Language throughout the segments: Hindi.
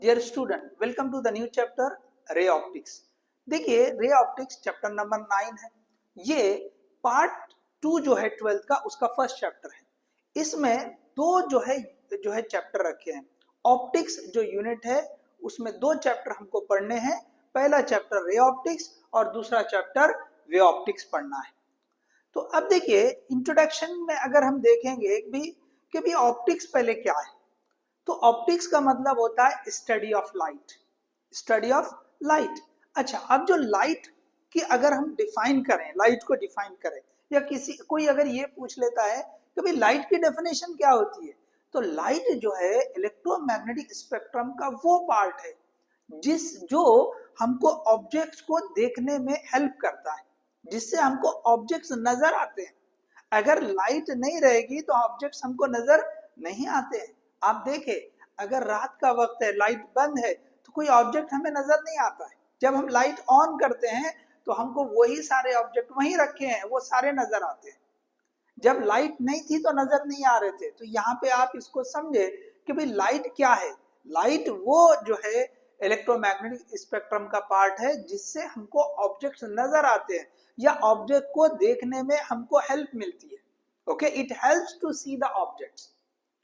Dear student, welcome to the new chapter ray optics. देखिए, रे ऑप्टिक्स चैप्टर नंबर 9 है। ये पार्ट 2 जो है 12th का, उसका फर्स्ट चैप्टर है। इसमें दो जो है चैप्टर रखे हैं। ऑप्टिक्स जो यूनिट है उसमें दो चैप्टर हमको पढ़ने हैं। पहला चैप्टर रे ऑप्टिक्स और दूसरा चैप्टर वे ऑप्टिक्स पढ़ना है। तो अब देखिए, इंट्रोडक्शन में अगर हम देखेंगे कि भी ऑप्टिक्स पहले क्या है, तो ऑप्टिक्स का मतलब होता है study of light. Study of light. अच्छा, अब जो लाइट की अगर हम डिफाइन करें, लाइट को डिफाइन करें, या कोई अगर ये पूछ लेता है कि भाई लाइट की डेफिनेशन क्या होती है, तो लाइट जो है इलेक्ट्रोमैग्नेटिक स्पेक्ट्रम का वो पार्ट है जो हमको ऑब्जेक्ट्स को देखने में हेल्प करता है, जिससे हमको ऑब्जेक्ट्स नजर आते हैं। अगर लाइट नहीं रहेगी तो ऑब्जेक्ट्स हमको नजर नहीं आते हैं। आप देखें, अगर रात का वक्त है, लाइट बंद है, तो कोई ऑब्जेक्ट हमें नजर नहीं आता है। जब हम लाइट ऑन करते हैं तो हमको वही सारे ऑब्जेक्ट वहीं रखे हैं, वो सारे नजर आते हैं। जब लाइट नहीं थी तो नजर नहीं आ रहे थे। तो यहाँ पे आप इसको समझे कि भाई लाइट क्या है। लाइट वो जो है इलेक्ट्रोमैग्नेटिक स्पेक्ट्रम का पार्ट है, जिससे हमको ऑब्जेक्ट्स नजर आते हैं या ऑब्जेक्ट को देखने में हमको हेल्प मिलती है। Okay, it helps to see the objects.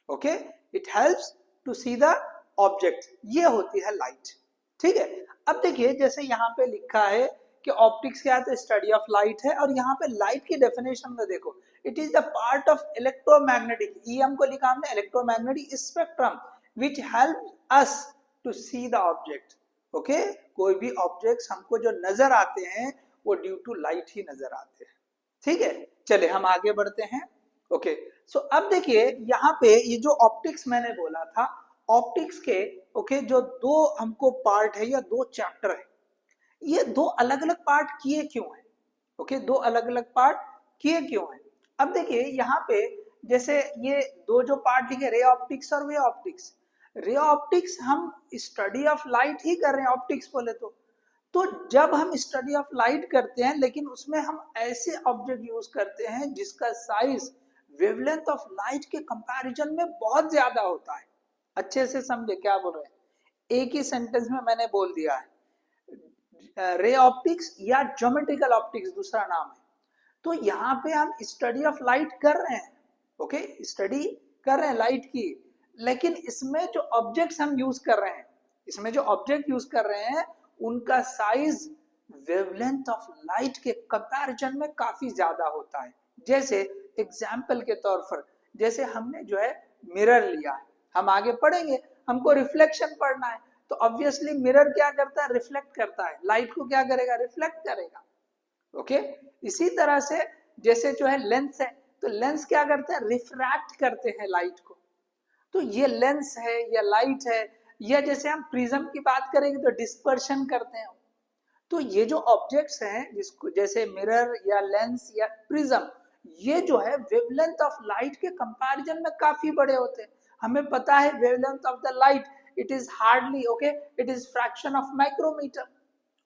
Okay, it helps to see the object. ये होती है लाइट। ठीक है। अब देखिए, जैसे यहाँ पे लिखा है कि ऑप्टिक्स क्या है, तो स्टडी ऑफ लाइट है। और यहाँ पे लाइट की डेफिनेशन में देखो, it is the part of electromagnetic, EM को लिखा हमने, electromagnetic spectrum which help us to see the object. Okay, कोई भी ऑब्जेक्ट्स हमको जो नजर आते हैं वो ड्यू टू लाइट ही नजर आते हैं। ठीक है, चले हम आगे बढ़ते हैं। ओके, सो अब देखिए यहाँ पे ये जो ऑप्टिक्स मैंने बोला था, ऑप्टिक्स के जो दो हमको पार्ट है या दो चैप्टर है, ये दो अलग अलग पार्ट किए क्यों है? ओके, दो अलग अलग पार्ट किए क्यों है? अब देखिए यहाँ पे, जैसे ये दो जो पार्ट लिखे, रे ऑप्टिक्स और वे ऑप्टिक्स। रे ऑप्टिक्स हम स्टडी ऑफ लाइट ही कर रहे हैं, ऑप्टिक्स बोले तो जब हम स्टडी ऑफ लाइट करते हैं, लेकिन उसमें हम ऐसे ऑब्जेक्ट यूज करते हैं जिसका साइज वेवलेंथ ऑफ लाइट के कंपैरिजन में बहुत ज्यादा होता है। अच्छे से समझे क्या बोल रहे हैं, एक ही सेंटेंस में मैंने बोल दिया है। रे ऑप्टिक्स या ज्योमेट्रिकल ऑप्टिक्स दूसरा नाम है। तो यहाँ पे हम स्टडी ऑफ लाइट कर रहे हैं। ओके, स्टडी कर रहे हैं लाइट की, लेकिन इसमें जो ऑब्जेक्ट्स हम यूज कर रहे हैं, इसमें जो ऑब्जेक्ट यूज कर रहे हैं, उनका साइज वेवलेंथ ऑफ लाइट के कंपैरिजन में काफी ज्यादा होता है। जैसे एग्जाम्पल के तौर पर, जैसे हमने जो है मिरर लिया है, हम आगे पढ़ेंगे, हमको रिफ्लेक्शन पढ़ना है, तो ऑब्वियसली मिरर क्या करता है, रिफ्लेक्ट करता है। लाइट को क्या करेगा, रिफ्लेक्ट करेगा। ओके, इसी तरह से जैसे जो है लेंस है, तो लेंस क्या करते हैं, रिफ्रैक्ट करते हैं लाइट को। तो ये लेंस है या लाइट है। या जैसे हम प्रिज्म की बात करेंगे तो डिस्पर्शन करते हैं। तो ये जो ऑब्जेक्ट्स हैं, जिसको जैसे मिरर या लेंस या प्रिज्म, ये जो है वेवलेंथ ऑफ लाइट के कंपैरिजन में काफी बड़े होते हैं। हमें पता है wavelength of the light, it is hardly it is fraction of micrometre.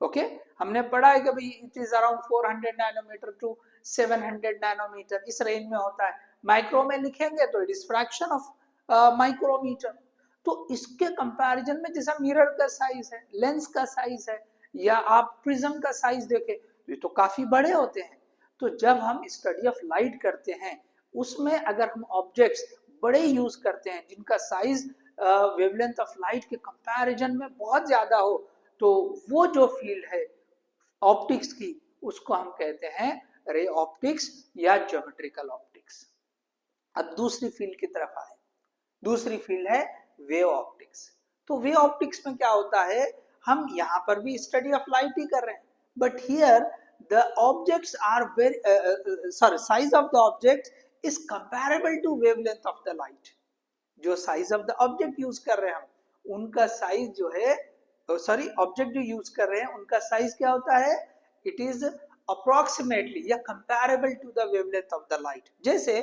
Okay, हमने पढ़ा है कि भाई it is around 400 nanometre to 700 nanometre, इस रेंज में होता है। माइक्रो में लिखेंगे तो it is fraction of micrometre. तो इसके कंपैरिजन में जैसा मिरर का साइज है, लेंस का साइज है, या आप प्रिज्म का साइज देखें, ये तो काफी बड़े होते हैं। तो जब हम स्टडी ऑफ लाइट करते हैं, उसमें अगर हम ऑब्जेक्ट्स बड़े यूज करते हैं जिनका साइज वेवलेंथ ऑफ लाइट के कंपैरिजन में बहुत ज्यादा हो, तो वो जो फील्ड है ऑप्टिक्स की, उसको हम कहते हैं रे ऑप्टिक्स या ज्योमेट्रिकल ऑप्टिक्स। अब दूसरी फील्ड की तरफ आए, दूसरी फील्ड है वेव ऑप्टिक्स। तो वेव ऑप्टिक्स में क्या होता है, हम यहाँ पर भी स्टडी ऑफ लाइट ही कर रहे हैं, but here the objects are very size of the object is comparable to wavelength of the light. जो size of the object use कर रहे हैं हम, उनका साइज जो है, ऑब्जेक्ट जो यूज कर रहे हैं उनका साइज क्या होता है, इट इज अप्रोक्सीमेटली या comparable to the wavelength of the light. जैसे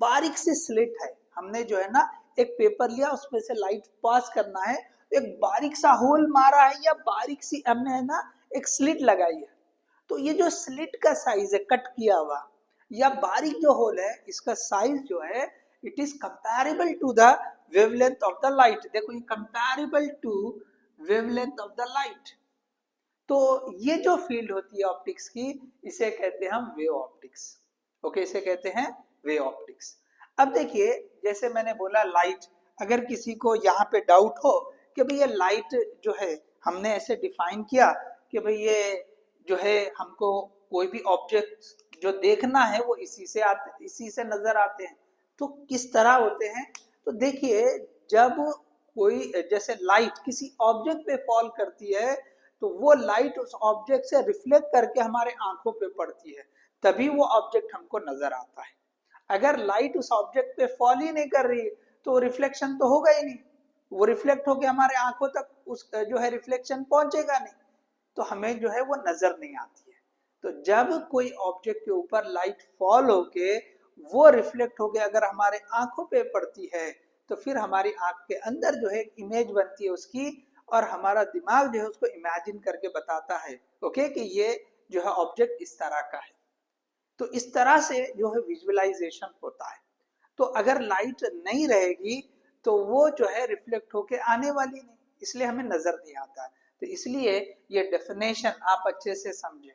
बारीक सी स्लिट है, हमने जो है ना एक पेपर लिया, उसमें से लाइट पास करना है, एक बारीक सा होल मारा है, या बारीक सी हमने है ना एक स्लिट लगाई है। तो ये जो स्लिट का साइज है, कट किया हुआ या बारीक जो होल है, इसका साइज जो है, it is comparable to the wavelength of the light. देखो ये comparable to wavelength of the light. तो ये जो फील्ड होती है ऑप्टिक्स की, इसे कहते हैं हम वेव ऑप्टिक्स। ओके, इसे कहते हैं वेव ऑप्टिक्स। अब देखिए, जैसे मैंने बोला लाइट, अगर किसी को यहाँ पे डाउट हो कि भाई ये लाइट जो है हमने ऐसे डिफाइन किया कि भाई ये जो है हमको कोई भी ऑब्जेक्ट जो देखना है वो इसी से नजर आते हैं। तो किस तरह होते हैं? तो देखिए, जब कोई जैसे लाइट किसी ऑब्जेक्ट पे फॉल करती है तो वो लाइट उस ऑब्जेक्ट से रिफ्लेक्ट करके हमारे आंखों पे पड़ती है, तभी वो ऑब्जेक्ट हमको नजर आता है। अगर लाइट उस ऑब्जेक्ट पे फॉल ही नहीं कर रही तो रिफ्लेक्शन तो होगा ही नहीं, वो रिफ्लेक्ट होके हमारे आंखों तक उस जो है रिफ्लेक्शन पहुंचेगा नहीं, तो हमें जो है वो नजर नहीं आती है। तो जब कोई ऑब्जेक्ट के ऊपर लाइट फॉल होके वो रिफ्लेक्ट होके अगर हमारे आंखों पे पड़ती है तो फिर हमारी आंख के अंदर जो है इमेज बनती है उसकी, और हमारा दिमाग जो है उसको इमेजिन करके बताता है ओके कि ये जो है ऑब्जेक्ट इस तरह का है। तो इस तरह से जो है विजुअलाइजेशन होता है। तो अगर लाइट नहीं रहेगी तो वो जो है रिफ्लेक्ट होके आने वाली नहीं, इसलिए हमें नजर नहीं आता है। तो इसलिए ये डेफिनेशन आप अच्छे से समझे।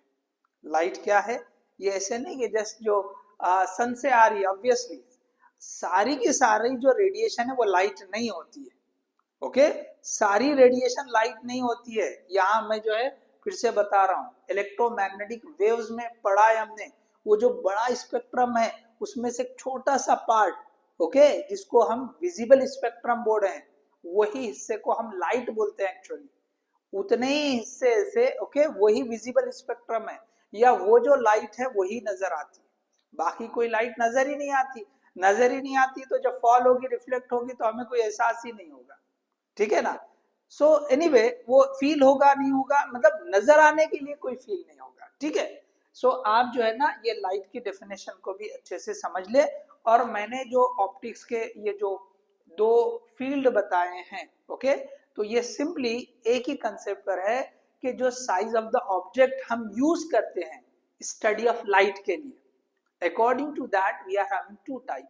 लाइट क्या है? ये ऐसे नहीं कि जस्ट जो सन से आ रही है, ऑब्वियसली सारी की सारी जो रेडिएशन है वो लाइट नहीं होती है। ओके, सारी रेडिएशन लाइट नहीं होती है। यहाँ मैं जो है फिर से बता रहा हूँ, इलेक्ट्रोमैग्नेटिक वेव्स में पढ़ा है हमने, वो जो बड़ा स्पेक्ट्रम है उसमें से एक छोटा सा पार्ट, ओके, जिसको हम विजिबल स्पेक्ट्रम बोल रहे हैं, वही हिस्से को हम लाइट बोलते हैं एक्चुअली। उतने ही हिस्से से ओके वही विजिबल स्पेक्ट्रम है, या वो जो लाइट है वही नजर आती है, बाकी कोई लाइट नजर ही नहीं आती। नजर ही नहीं आती तो जब फॉल होगी, रिफ्लेक्ट होगी, तो हमें कोई एहसास ही नहीं होगा। ठीक है ना? सो एनीवे, वो फील होगा नहीं होगा, मतलब नजर आने के लिए कोई फील नहीं होगा। ठीक है? सो आप जो है ना ये लाइट की डेफिनेशन को भी अच्छे से समझ ले। और मैंने जो ऑप्टिक्स के ये जो दो फील्ड बताए हैं, ओके, तो ये सिंपली एक ही कंसेप्ट पर है कि जो साइज ऑफ द ऑब्जेक्ट हम यूज करते हैं स्टडी ऑफ लाइट के लिए, according to that we are having to type.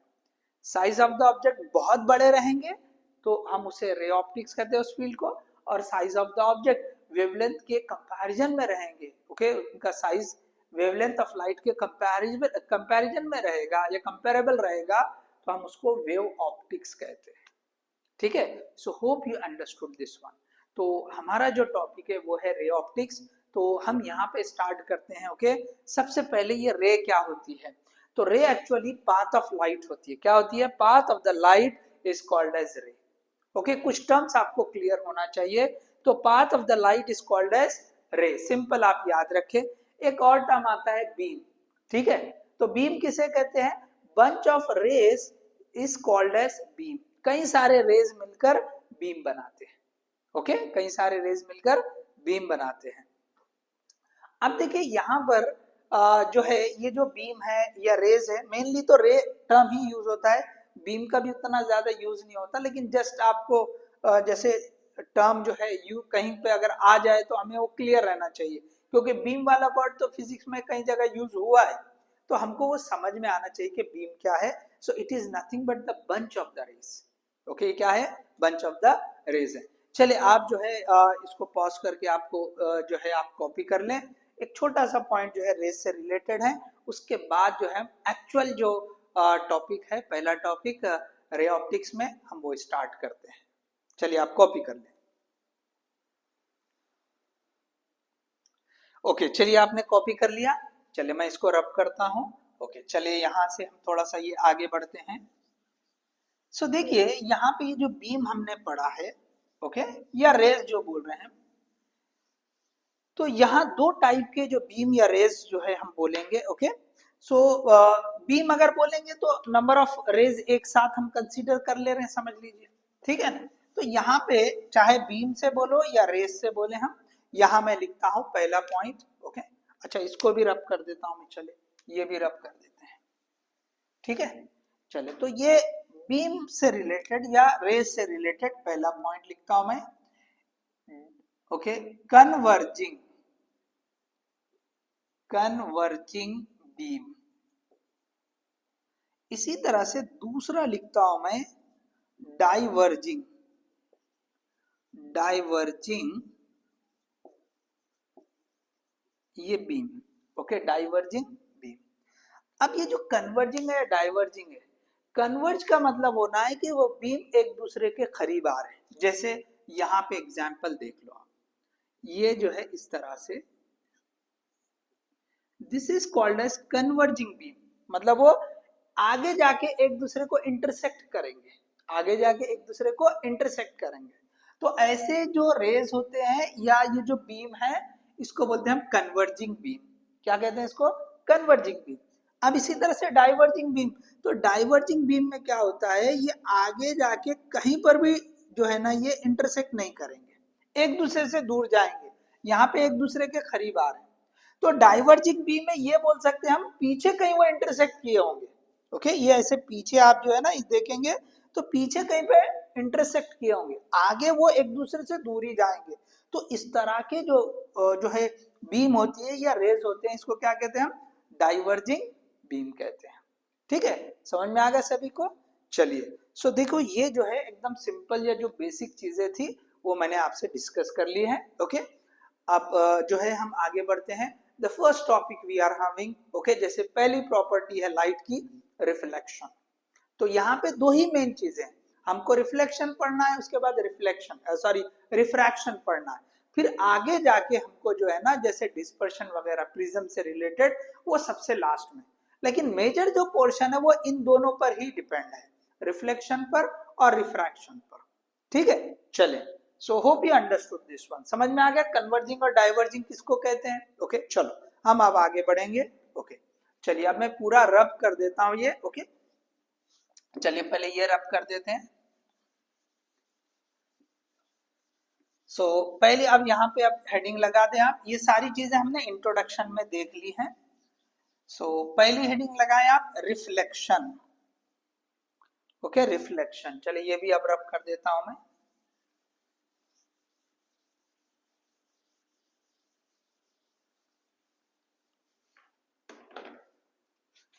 Size of the object बहुत बड़े रहेंगे तो हम उसे रे ऑप्टिक्स कहते हैं उस फील्ड को, और size of the object wavelength के कंपैरिजन में रहेंगे, ओके, उनका साइज वेवलेंथ ऑफ लाइट के कंपैरिजन में रहेगा या कंपेरेबल रहेगा, तो हम उसको वेव ऑप्टिक्स कहते हैं। ठीक है? So hope you understood this one. तो हमारा जो टॉपिक है वो है रे ऑप्टिक्स। तो हम यहाँ पे स्टार्ट करते हैं। ओके, सबसे पहले ये रे क्या होती है? तो रे एक्चुअली पाथ ऑफ लाइट होती है। क्या होती है? Path of the light is called as ray. Okay, कुछ टर्म्स आपको क्लियर होना चाहिए। तो path of the light is called as ray, simple आप याद रखें। एक और टर्म आता है बीम। ठीक है? तो बीम किसे कहते हैं? Bunch of rays is called as beam. कई सारे रेज मिलकर बीम बनाते हैं। ओके, कई सारे रेज मिलकर बीम बनाते हैं। अब देखिए यहाँ पर जो है ये जो बीम है या रेज है, मेनली तो रे टर्म ही यूज होता है, बीम का भी उतना ज्यादा यूज नहीं होता, लेकिन जस्ट आपको जैसे टर्म जो है यू कहीं पे अगर आ जाए तो हमें वो क्लियर रहना चाहिए, क्योंकि बीम वाला वर्ड तो फिजिक्स में कई जगह यूज हुआ है, तो हमको वो समझ में आना चाहिए कि बीम क्या है। So it is nothing but the bunch of the rays. Okay, क्या है? बंच ऑफ द रेज है। चलिए आप जो है इसको पॉज करके आपको जो है आप कॉपी कर लें। एक छोटा सा पॉइंट जो है रेस से रिलेटेड है, उसके बाद जो है एक्चुअल जो टॉपिक है, पहला टॉपिक रे ऑप्टिक्स में हम वो स्टार्ट करते हैं। चलिए आप कॉपी कर लें। ओके, चलिए आपने कॉपी कर लिया। चलिए मैं इसको रब करता हूं। ओके, चलिए यहां से हम थोड़ा सा ये आगे बढ़ते हैं। सो देखिए यहाँ पे ये जो बीम हमने पढ़ा है, ओके, या रेस जो बोल रहे हैं, तो यहाँ दो टाइप के जो बीम या रेज जो है हम बोलेंगे। ओके, सो बीम अगर बोलेंगे तो नंबर ऑफ रेज एक साथ हम कंसीडर कर ले रहे हैं, समझ लीजिए। ठीक है ना? तो यहाँ पे चाहे बीम से बोलो या रेज से बोले हम, यहाँ मैं लिखता हूँ पहला पॉइंट। ओके, अच्छा इसको भी रब कर देता हूँ मैं, चले ये भी रब कर देते हैं। ठीक है, चले तो ये बीम से रिलेटेड या रेज से रिलेटेड पहला पॉइंट लिखता हूं मैं। Okay, converging beam. इसी तरह से दूसरा लिखता हूं मैं, डाइवर्जिंग ये बीम, ओके, डाइवर्जिंग बीम। अब ये जो कन्वर्जिंग है, डाइवर्जिंग है, कन्वर्ज का मतलब होना है कि वो बीम एक दूसरे के करीब आ रहे हैं। जैसे यहाँ पे एग्जाम्पल देख लो आप, ये जो है इस तरह से, this is called as converging beam, मतलब वो आगे जाके एक दूसरे को इंटरसेक्ट करेंगे, आगे जाके एक दूसरे को इंटरसेक्ट करेंगे। तो ऐसे जो रेज होते हैं या ये जो बीम है, इसको बोलते हैं हम कन्वर्जिंग बीम। क्या कहते हैं इसको? Converging beam. अब इसी तरह से डाइवर्जिंग बीम, तो डाइवर्जिंग बीम में क्या होता है, ये आगे जाके कहीं पर भी जो है ना ये इंटरसेक्ट नहीं करेंगे, एक दूसरे से दूर जाएंगे, यहाँ पे एक दूसरे के करीब आ रहे हैं। तो डाइवर्जिंग बीम में ये बोल सकते हैं हम पीछे कहीं वो इंटरसेक्ट किए होंगे, ओके, ये ऐसे पीछे आप जो है ना देखेंगे तो पीछे कहीं पे इंटरसेक्ट किए होंगे, आगे वो एक दूसरे से दूर ही जाएंगे। तो इस तरह के जो है बीम होती है या रेज होते हैं, इसको क्या कहते हैं हम? डाइवर्जिंग बीम कहते हैं। ठीक है, समझ में आ गया सभी को? चलिए, सो देखो ये जो है एकदम सिंपल या जो बेसिक चीजें थी वो मैंने आपसे डिस्कस कर ली है। ओके, अब जो है हम आगे बढ़ते हैं। The first topic we are having, okay, जैसे पहली प्रॉपर्टी है लाइट की, रिफ्लेक्शन। तो यहाँ पे दो ही मेन चीजें, हमको रिफ्लेक्शन पढ़ना है, उसके बाद रिफ्रैक्शन पढ़ना है, फिर आगे जाके हमको जो है ना जैसे डिस्पर्शन वगैरह प्रिज्म से रिलेटेड वो सबसे लास्ट में। लेकिन मेजर जो पोर्शन है वो इन दोनों पर ही डिपेंड है, रिफ्लेक्शन पर और रिफ्रैक्शन पर। ठीक है, चले, so hope you understood this one. समझ में आ गया कन्वर्जिंग और डाइवर्जिंग किसको कहते हैं? ओके, चलो हम अब आगे बढ़ेंगे। ओके, चलिए अब मैं पूरा रब कर देता हूं ये। ओके, चलिए पहले ये रब कर देते हैं। सो पहले अब यहाँ पे अब हेडिंग लगा दें आप, ये सारी चीजें हमने इंट्रोडक्शन में देख ली हैं। सो पहली हेडिंग लगाएं आप, रिफ्लेक्शन। Okay, reflection. चलिए ये भी अब रब कर देता हूं मैं।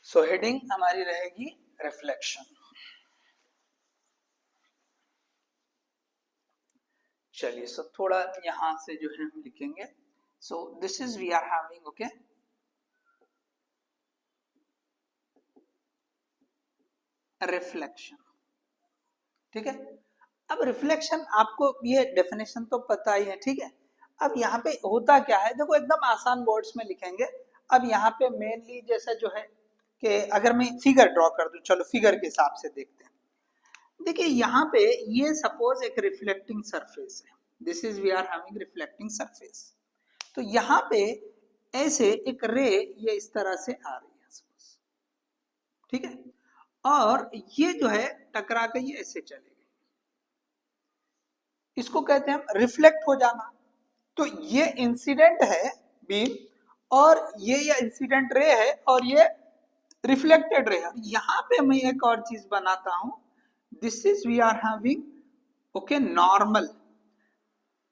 सो हेडिंग हमारी रहेगी रिफ्लेक्शन। चलिए, सो थोड़ा यहां से जो है हम लिखेंगे। So this is we are having, okay, reflection. ठीक है, अब रिफ्लेक्शन आपको ये डेफिनेशन तो पता ही है। ठीक है, अब यहाँ पे होता क्या है, देखो एकदम आसान वर्ड्स में लिखेंगे। अब यहाँ पे मेनली जैसा जो है कि अगर मैं फिगर ड्रॉ कर दूं, चलो फिगर के हिसाब से देखते हैं। देखिए यहाँ पे ये सपोज एक रिफ्लेक्टिंग सरफेस है, this is we are having reflecting surface. तो यहाँ पे ऐसे एक रे ये इस तरह से आ रही है सपोज, ठीक है, और ये जो है टकरा के ये ऐसे चले गए, इसको कहते हैं हम रिफ्लेक्ट हो जाना। तो ये इंसिडेंट है बीम, और ये इंसिडेंट रे है, और ये रिफ्लेक्टेड रे है। यहाँ पे मैं एक और चीज बनाता हूं, this is we are having, okay, normal.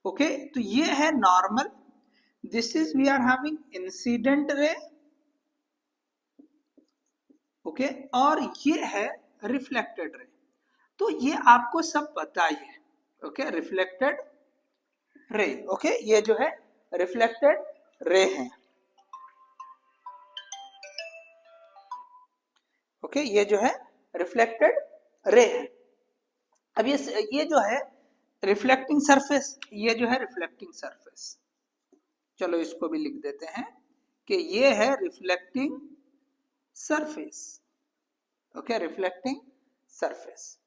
Okay, तो ये है normal, this is we are having incident ray, okay, और ये है रिफ्लेक्टेड रे। तो ये आपको सब पता ही है, ओके, रिफ्लेक्टेड रे, ओके, ये जो है रिफ्लेक्टेड रे है। ओके, ये जो है रिफ्लेक्टेड रे है। अब ये जो है रिफ्लेक्टिंग सरफेस, ये जो है रिफ्लेक्टिंग सरफेस, चलो इसको भी लिख देते हैं कि ये है reflecting surface. Okay, reflecting surface.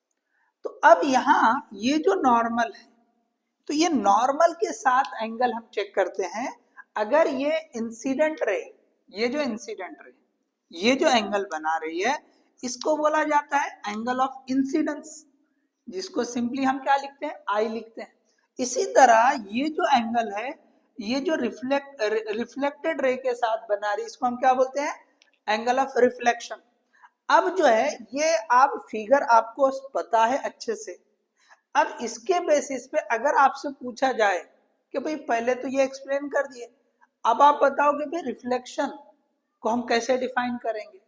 तो अब यहाँ ये जो नॉर्मल है, तो ये नॉर्मल के साथ एंगल हम चेक करते हैं। अगर ये इंसिडेंट रे, ये जो इंसिडेंट रे ये जो एंगल बना रही है, इसको बोला जाता है एंगल ऑफ इंसिडेंस, जिसको सिंपली हम क्या लिखते हैं? आई लिखते हैं। इसी तरह ये जो एंगल है, ये जो रिफ्लेक्टेड रे के साथ बना रही, इसको हम क्या बोलते हैं? Angle of reflection. अब जो है ये आप फिगर आपको पता है अच्छे से। अब इसके बेसिस पे अगर आपसे पूछा जाए कि भाई पहले तो ये एक्सप्लेन कर दिए, अब आप बताओ कि भाई रिफ्लेक्शन को हम कैसे डिफाइन करेंगे?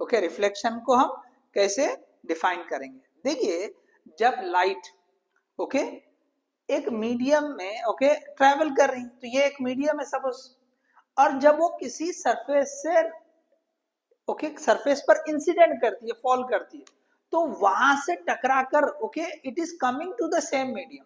ओके, रिफ्लेक्शन को हम कैसे डिफाइन करेंगे? देखिए, जब लाइट ओके एक मीडियम में ओके ट्रेवल कर रही, तो ये एक मीडियम है सपोज, और जब वो किसी सरफेस से ओके सरफेस पर इंसिडेंट करती है, फॉल करती है, तो वहां से टकराकर okay it is coming to the same medium,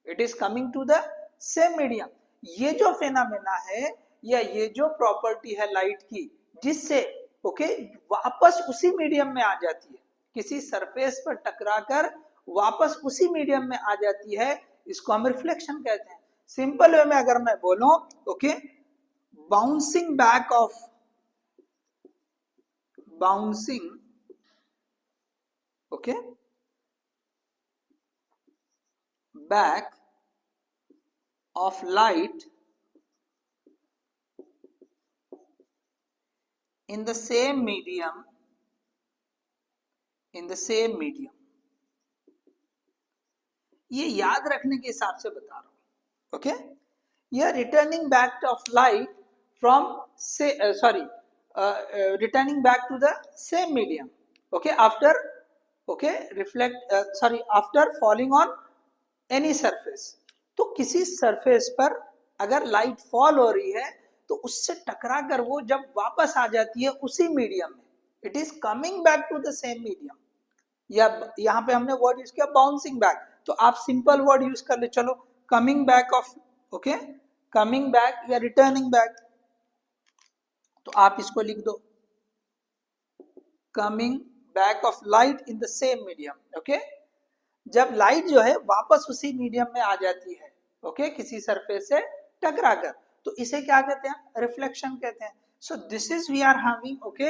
it is coming to the same medium. ये जो फेनामेना है या ये जो प्रॉपर्टी है लाइट की, जिससे ओके वापस उसी मीडियम में आ जाती है, किसी सरफेस पर टकराकर वापस उसी मीडियम में आ जाती है, इसको हम रिफ्लेक्शन कहते हैं। सिंपल वे में अगर मैं बोलूं okay bouncing back of bouncing okay back of light in the same medium ये याद रखने के हिसाब से बता रहा हूं ओके। ये returning back of light from से sorry returning back to the same medium okay after okay reflect sorry after falling on any surface। तो किसी सरफेस पर अगर लाइट फॉल हो रही है तो उससे टकरा कर वो जब वापस आ जाती है उसी मीडियम में, it is coming back to the same medium, या यहाँ पे हमने वर्ड यूज किया बाउंसिंग बैक, तो आप सिंपल वर्ड यूज कर ले, चलो coming back of okay coming back या रिटर्निंग बैक, तो आप इसको लिख दो coming back of light in the same medium okay. जब लाइट जो है वापस उसी मीडियम में आ जाती है ओके किसी सरफेस से टकराकर, तो इसे क्या कहते हैं, रिफ्लेक्शन कहते हैं। So this is we are having okay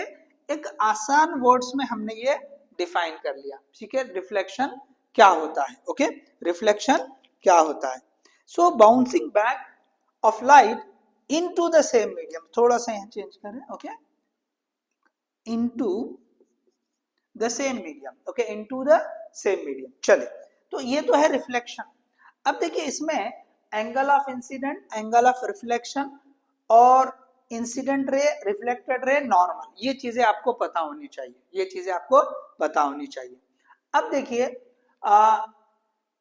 एक आसान वर्ड्स में हमने ये डिफाइन कर लिया, ठीक है, रिफ्लेक्शन क्या होता है ओके रिफ्लेक्शन क्या होता है। So bouncing back of light into the same medium, थोड़ा सा यहाँ चेंज करें okay into the same medium okay into the same medium। चले, तो ये तो है रिफ्लेक्शन। अब देखिए इसमें angle of incident, angle of reflection और incident ray, reflected ray, normal, ये चीजें आपको पता होनी चाहिए, ये चीजें आपको पता होनी चाहिए। अब देखिए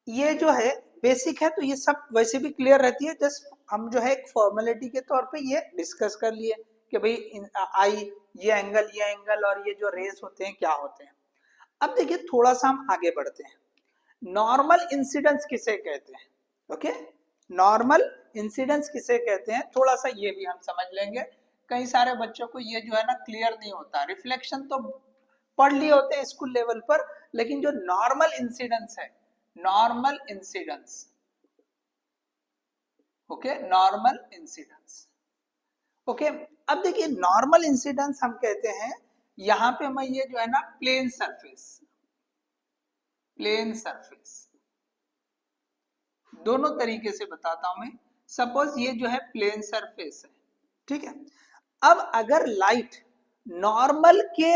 ये जो है बेसिक है, तो ये सब वैसे भी क्लियर रहती है, जस्ट हम जो है एक फॉर्मेलिटी के तौर पे ये डिस्कस कर लिए कि भाई आई ये एंगल और ये जो रेस होते हैं क्या होते हैं। अब देखिए थोड़ा सा हम आगे बढ़ते हैं, नॉर्मल इंसिडेंस किसे कहते हैं ओके नॉर्मल इंसिडेंस किसे कहते हैं, थोड़ा सा ये भी हम समझ लेंगे। कई सारे बच्चों को ये जो है ना क्लियर नहीं होता, रिफ्लेक्शन तो पढ़ लिए होते हैं स्कूल लेवल पर, लेकिन जो नॉर्मल इंसिडेंस है, normal incidence okay normal incidence okay. अब देखिए नॉर्मल इंसिडेंस हम कहते हैं, यहां पे मैं ये जो है ना प्लेन सरफेस दोनों तरीके से बताता हूं मैं। सपोज ये जो है प्लेन सरफेस है, ठीक है। अब अगर लाइट नॉर्मल के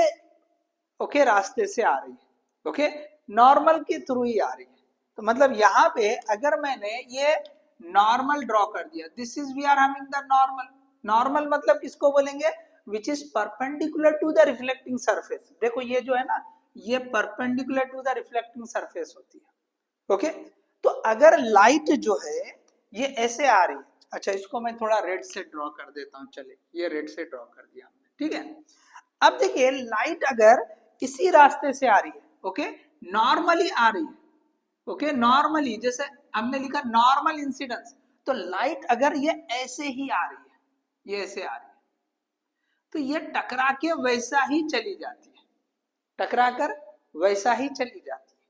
ओके रास्ते से आ रही है ओके नॉर्मल के थ्रू ही आ रही है, तो मतलब यहाँ पे अगर मैंने ये नॉर्मल ड्रॉ कर दिया, this is we are having the normal. Normal मतलब किसको बोलेंगे, which is perpendicular to the reflecting surface. देखो ये जो है ना ये perpendicular to the reflecting surface होती है ओके। तो अगर लाइट जो है ये ऐसे आ रही है, अच्छा इसको मैं थोड़ा रेड से ड्रॉ कर देता हूं, चले ये रेड से ड्रॉ कर दिया हमने, ठीक है। अब देखिए लाइट अगर इसी रास्ते से आ रही है ओके नॉर्मली आ रही है ओके नॉर्मली, जैसे हमने लिखा नॉर्मल इंसिडेंस, तो लाइट अगर ये ऐसे ही आ रही है, ये ऐसे आ रही है, तो ये टकरा के वैसा ही चली जाती है, टकरा कर वैसा ही चली जाती है।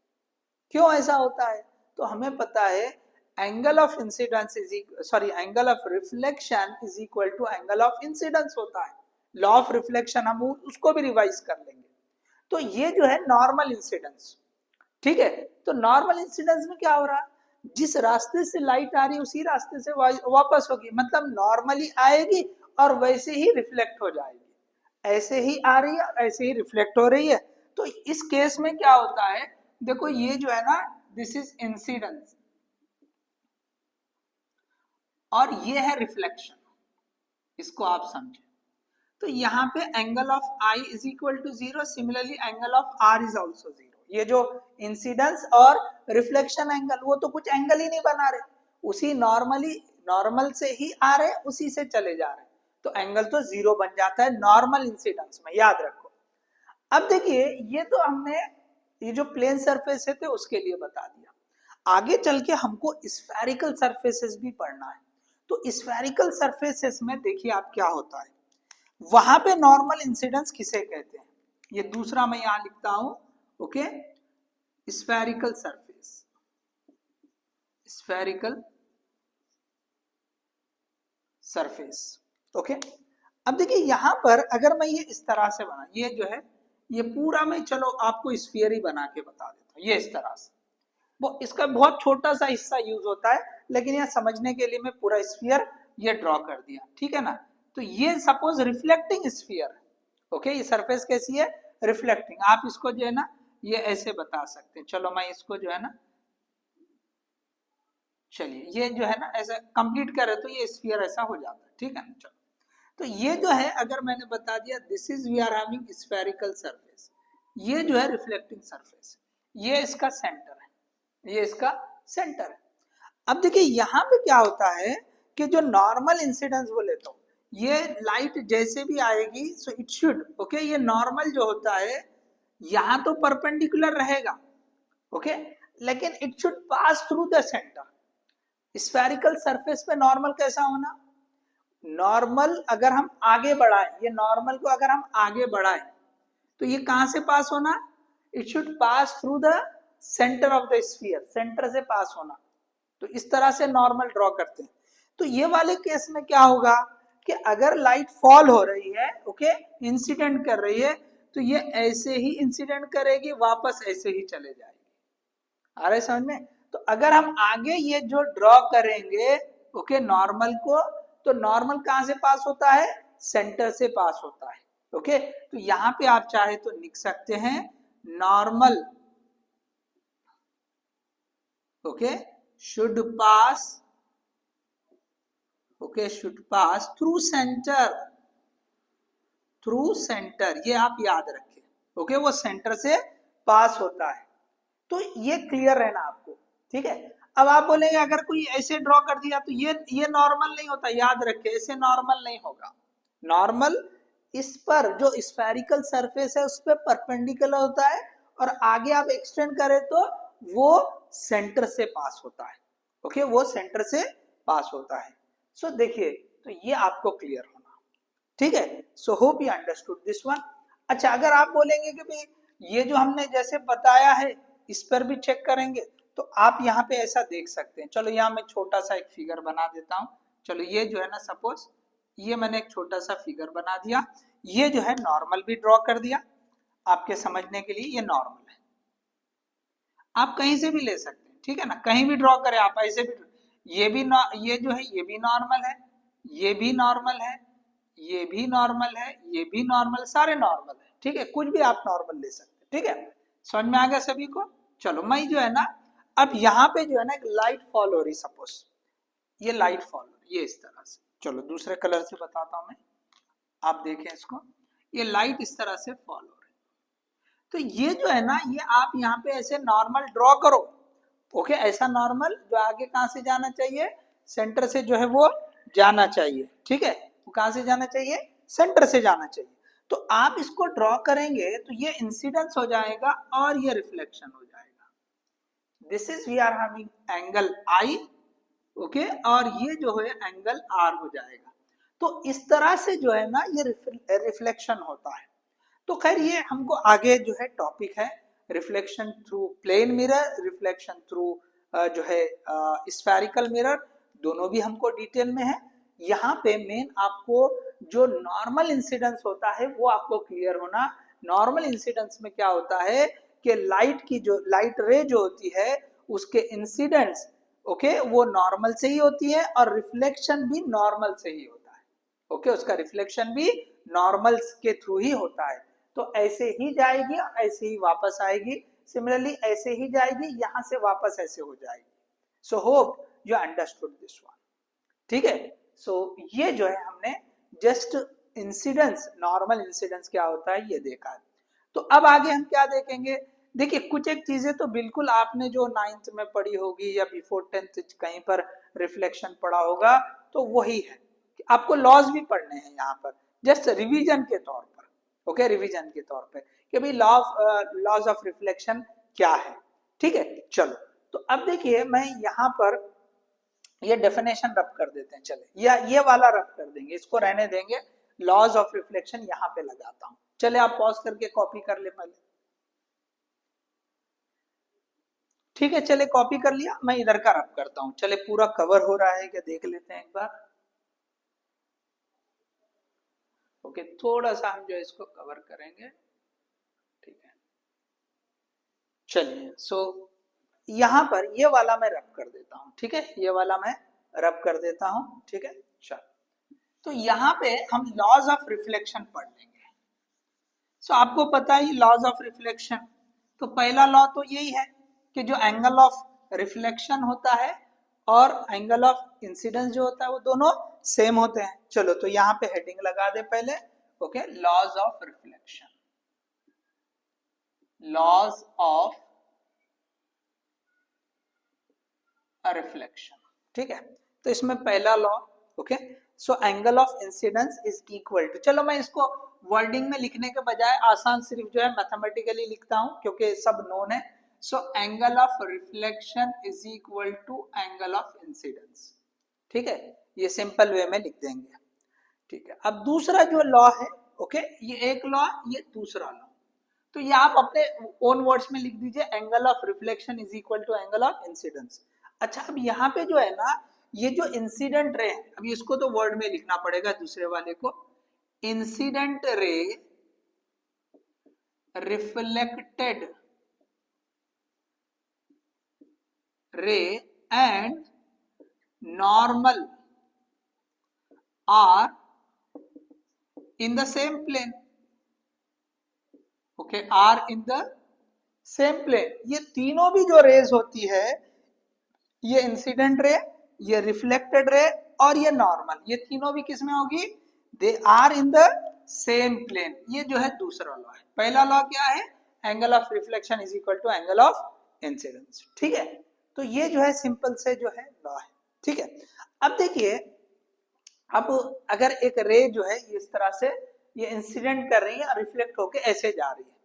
क्यों ऐसा होता है, तो हमें पता है angle of incidence angle of reflection is equal to angle of incidence होता है। लॉ ऑफ रिफ्लेक्शन हम उसको भी रिवाइज कर लेंगे। तो ये जो है नॉर्मल इंसिडेंस, ठीक है। तो नॉर्मल इंसिडेंस में क्या हो रहा है, जिस रास्ते से लाइट आ रही है उसी रास्ते से वापस होगी, मतलब नॉर्मली आएगी और वैसे ही रिफ्लेक्ट हो जाएगी, ऐसे ही आ रही है ऐसे ही रिफ्लेक्ट हो रही है। तो इस केस में क्या होता है, देखो ये जो है ना दिस इज इंसिडेंस और ये है रिफ्लेक्शन, इसको आप समझे। तो यहाँ पे angle of I is equal to 0, similarly angle of R is also 0, ये जो इंसिडेंस और रिफ्लेक्शन एंगल, वो तो कुछ एंगल ही नहीं बना रहे, उसी नॉर्मल से ही आ रहे, उसी से चले जा रहे, तो एंगल तो जीरो बन जाता है नॉर्मल इंसिडेंस में, याद रखो। अब देखिए ये तो हमने ये जो प्लेन सरफेस है थे उसके लिए बता दिया। आगे चल के हमको स्फेरिकल सरफेसेस भी पढ़ना है। तो स्फेरिकल सरफेसेस में देखिए आप क्या होता है, वहां पे नॉर्मल इंसिडेंस किसे कहते हैं, ये दूसरा मैं यहां लिखता हूं, okay, spherical surface, spherical surface, okay. अब देखिए यहां पर अगर मैं ये इस तरह से बना, ये जो है ये पूरा मैं चलो आपको स्फीयर ही बना के बता देता हूं, ये इस तरह से, वो इसका बहुत छोटा सा हिस्सा यूज होता है, लेकिन यह समझने के लिए मैं पूरा स्फीयर ये ड्रॉ कर दिया, ठीक है ना। तो ये सपोज रिफ्लेक्टिंग स्फीयर है, ओके, ये सरफेस कैसी है, रिफ्लेक्टिंग। आप इसको जो है ना ये ऐसे बता सकते हैं, चलो मैं इसको जो है ना, चलिए ये जो है ना ऐसा कंप्लीट करे तो ये स्फीयर ऐसा हो जाता है, ठीक है ना। चलो तो ये जो है अगर मैंने बता दिया this is we are having spherical surface, ये जो है रिफ्लेक्टिंग सरफेस, ये इसका सेंटर है, ये इसका सेंटर है। अब देखिए यहां पे क्या होता है कि जो नॉर्मल इंसिडेंस बोले तो ये लाइट जैसे भी आएगी सो इट शुड, ओके, ये नॉर्मल जो होता है यहां तो परपेंडिकुलर रहेगा, ओके, लेकिन it should pass through the centre. Spherical surface पे नॉर्मल कैसा होना, नॉर्मल अगर हम आगे बढ़ाएं, ये नॉर्मल को अगर हम आगे बढ़ाएं तो ये कहां से पास होना, it should pass through the centre of the sphere, centre से पास होना। तो इस तरह से नॉर्मल ड्रॉ करते हैं। तो ये वाले केस में क्या होगा कि अगर लाइट फॉल हो रही है, ओके, इंसिडेंट कर रही है, तो ये ऐसे ही इंसिडेंट करेगी, वापस ऐसे ही चले जाएगी, आ रहा है समझ में। तो अगर हम आगे ये जो ड्रॉ करेंगे, ओके, नॉर्मल को, तो नॉर्मल कहां से पास होता है, सेंटर से पास होता है, ओके। तो यहां पे आप चाहे तो लिख सकते हैं normal, okay, should pass, okay, should pass through centre, through centre, ये आप याद रखें, ओके, वो सेंटर से पास होता है। तो ये क्लियर रहना आपको, ठीक है। अब आप बोलेंगे अगर कोई ऐसे ड्रॉ कर दिया तो ये नॉर्मल नहीं होता, याद रखें ऐसे नॉर्मल नहीं होगा। नॉर्मल इस पर जो स्फेरिकल सरफेस है उस पर परपेंडिकुलर होता है, और आगे आप एक्सटेंड करें तो वो सेंटर से पास होता है, ओके, वो सेंटर से पास होता है। सो देखिए तो ये आपको क्लियर होना, ठीक है। So hope you understood this one. अच्छा अगर आप बोलेंगे कि भाई ये जो हमने जैसे बताया है इस पर भी चेक करेंगे, तो आप यहाँ पे ऐसा देख सकते हैं। चलो यहाँ मैं छोटा सा एक फिगर बना देता हूँ। चलो ये जो है ना सपोज ये मैंने एक छोटा सा फिगर बना दिया, ये जो है नॉर्मल भी ड्रॉ कर दिया आपके समझने के लिए, ये नॉर्मल है, आप कहीं से भी ले सकते हैं, ठीक है ना, कहीं भी ड्रॉ करें आप ऐसे भी, ये जो है ये भी नॉर्मल है, ये भी नॉर्मल है, ये भी नॉर्मल है, ये भी नॉर्मल, सारे नॉर्मल है, ठीक है, कुछ भी आप नॉर्मल ले सकते हैं, ठीक है। समझ में आ गया सभी को। चलो मैं जो है ना अब यहाँ पे जो है ना एक लाइट फॉल हो रही, सपोज ये लाइट फॉल हो रही, ये इस तरह से, चलो दूसरे कलर से बताता हूं मैं, आप देखें इसको, ये लाइट इस तरह से फॉल हो रही। तो ये जो है ना ये आप यहाँ पे ऐसे नॉर्मल ड्रॉ करो, ओके, ऐसा नॉर्मल जो आगे कहां से जाना चाहिए, सेंटर से जो है वो जाना चाहिए, ठीक है, वो कहां से जाना चाहिए, सेंटर से जाना चाहिए। तो आप इसको ड्रॉ करेंगे तो ये इंसिडेंस हो जाएगा और ये रिफ्लेक्शन हो जाएगा। This is we are having angle I, okay, और ये जो है एंगल आर हो जाएगा। तो इस तरह से जो है ना ये रिफ्लेक्शन होता है। तो खैर ये हमको आगे जो है टॉपिक है reflection through plane mirror, reflection through जो है स्फेरिकल मिरर, दोनों भी हमको डिटेल में है। यहाँ पे मेन आपको जो नॉर्मल इंसिडेंस होता है वो आपको क्लियर होना। नॉर्मल इंसिडेंस में क्या होता है कि लाइट की जो लाइट रे जो होती है उसके इंसिडेंस, ओके, वो नॉर्मल से ही होती है और रिफ्लेक्शन भी नॉर्मल से ही होता है, ओके, उसका रिफ्लेक्शन भी नॉर्मल के थ्रू ही होता है। तो ऐसे ही जाएगी ऐसे ही वापस आएगी, सिमिलरली ऐसे ही जाएगी यहां से वापस ऐसे हो जाएगी। So hope you understood this one, ठीक है। सो ये जो है हमने जस्ट इंसिडेंस, नॉर्मल इंसिडेंस क्या होता है ये देखा है। तो अब आगे हम क्या देखेंगे, देखिए कुछ एक चीजें तो बिल्कुल आपने जो 9th में पढ़ी होगी या बिफोर 10th कहीं पर रिफ्लेक्शन पढ़ा होगा, तो वही है। आपको लॉज भी पढ़ने हैं यहाँ पर, जस्ट रिवीजन के तौर पर, ओके, रिवीजन के तौर पर कि भाई लॉज ऑफ रिफ्लेक्शन क्या है। ठीक है, चलो तो अब देखिए मैं यहाँ पर ये डेफिनेशन रब कर देते हैं, चले या ये वाला रब कर देंगे, इसको रहने देंगे, लॉज ऑफ रिफ्लेक्शन यहाँ पे लगाता हूं। चले आप पॉज करके कॉपी कर ले पहले। ठीक है, चले कॉपी कर लिया, मैं इधर का रब करता हूं। चले पूरा कवर हो रहा है क्या देख लेते हैं एक बार। ओके, थोड़ा सा हम जो इसको कवर करेंगे। ठीक है, चलिए सो यहां पर ये वाला मैं रब कर देता हूं। ठीक है, ये वाला मैं रब कर देता हूं। ठीक है, चलो तो यहां पे हम लॉज ऑफ रिफ्लेक्शन पढ़ लेंगे। सो आपको पता है लॉज ऑफ रिफ्लेक्शन, तो पहला लॉ तो यही है कि जो एंगल ऑफ रिफ्लेक्शन होता है और एंगल ऑफ इंसिडेंस जो होता है वो दोनों सेम होते हैं। चलो तो यहाँ पे हेडिंग लगा दे पहले, okay, laws of reflection, laws of reflection. ठीक है, तो इसमें पहला law, okay, so angle of incidence is equal to, चलो मैं इसको वर्डिंग में लिखने के बजाय आसान सिर्फ जो है मैथमेटिकली लिखता हूं क्योंकि सब नोन है। So angle of reflection is equal to angle of incidence. ठीक है, ये सिंपल वे में लिख देंगे। ठीक है, अब दूसरा जो लॉ है, ओके, ये एक लॉ, ये दूसरा लॉ, तो ये आप अपने ओन वर्ड्स में लिख दीजिए, angle of reflection is equal to angle of incidence. अच्छा, अब यहाँ पे जो है ना, ये जो इंसिडेंट रे है, अब इसको तो वर्ड में लिखना पड़ेगा दूसरे वाले को, incident ray reflected ray and normal are in the same plane. Okay, are in the same plane. ये तीनों भी जो रेज होती है, ये इंसिडेंट रे, ये रिफ्लेक्टेड रे और ये नॉर्मल, ये तीनों भी किस में होगी, they are in the same plane. ये जो है दूसरा लॉ है। पहला लॉ क्या है, angle of reflection is equal to angle of incidence. ठीक है, तो ये जो है सिंपल से जो है लॉ है। ठीक है, अब देखिए, अब अगर एक रे जो है इस तरह से ये इंसिडेंट कर रही है और रिफ्लेक्ट होके ऐसे जा रही है,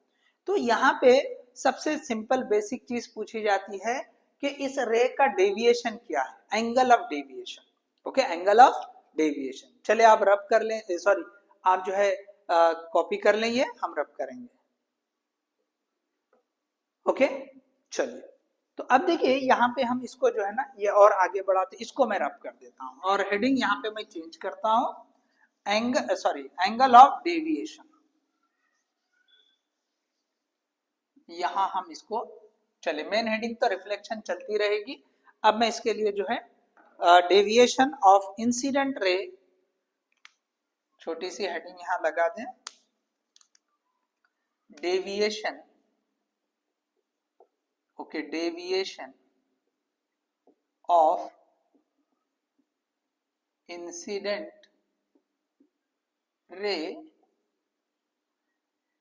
तो यहाँ पे सबसे सिंपल बेसिक चीज पूछी जाती है कि इस रे का डेविएशन क्या है, angle of deviation. Okay, angle of deviation. चले आप रब कर लें, सॉरी आप जो है कॉपी कर लें, ये हम रब करेंगे। ओके, चलिए तो अब देखिए यहाँ पे हम इसको जो है ना ये और आगे बढ़ाते, इसको मैं रब कर देता हूँ और हेडिंग यहाँ पे मैं चेंज करता हूँ, एंगल ऑफ डेविएशन। यहां हम इसको, चले मेन हेडिंग तो रिफ्लेक्शन चलती रहेगी, अब मैं इसके लिए जो है डेविएशन ऑफ इंसिडेंट रे, छोटी सी हेडिंग यहां लगा दें, deviation, okay, deviation of incident ray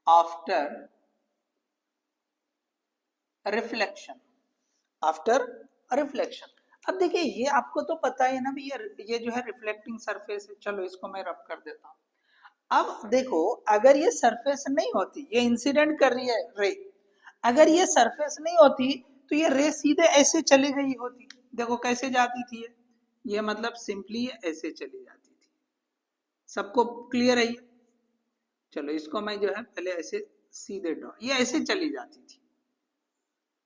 after reflection, after reflection. अब देखिए ये आपको तो पता है ना भी, ये जो है रिफ्लेक्टिंग सरफेस है। चलो इसको मैं रब कर देता हूं। अब देखो, अगर ये सरफेस नहीं होती, ये इंसिडेंट कर रही है रे, अगर ये सरफेस नहीं होती तो ये रे सीधे ऐसे चली गई होती। देखो कैसे जाती थी ये मतलब सिंपली ऐसे चली जाती थी। सबको क्लियर है ये? चलो इसको मैं जो है पहले ऐसे सीधे ड्रॉ, ये ऐसे चली जाती थी।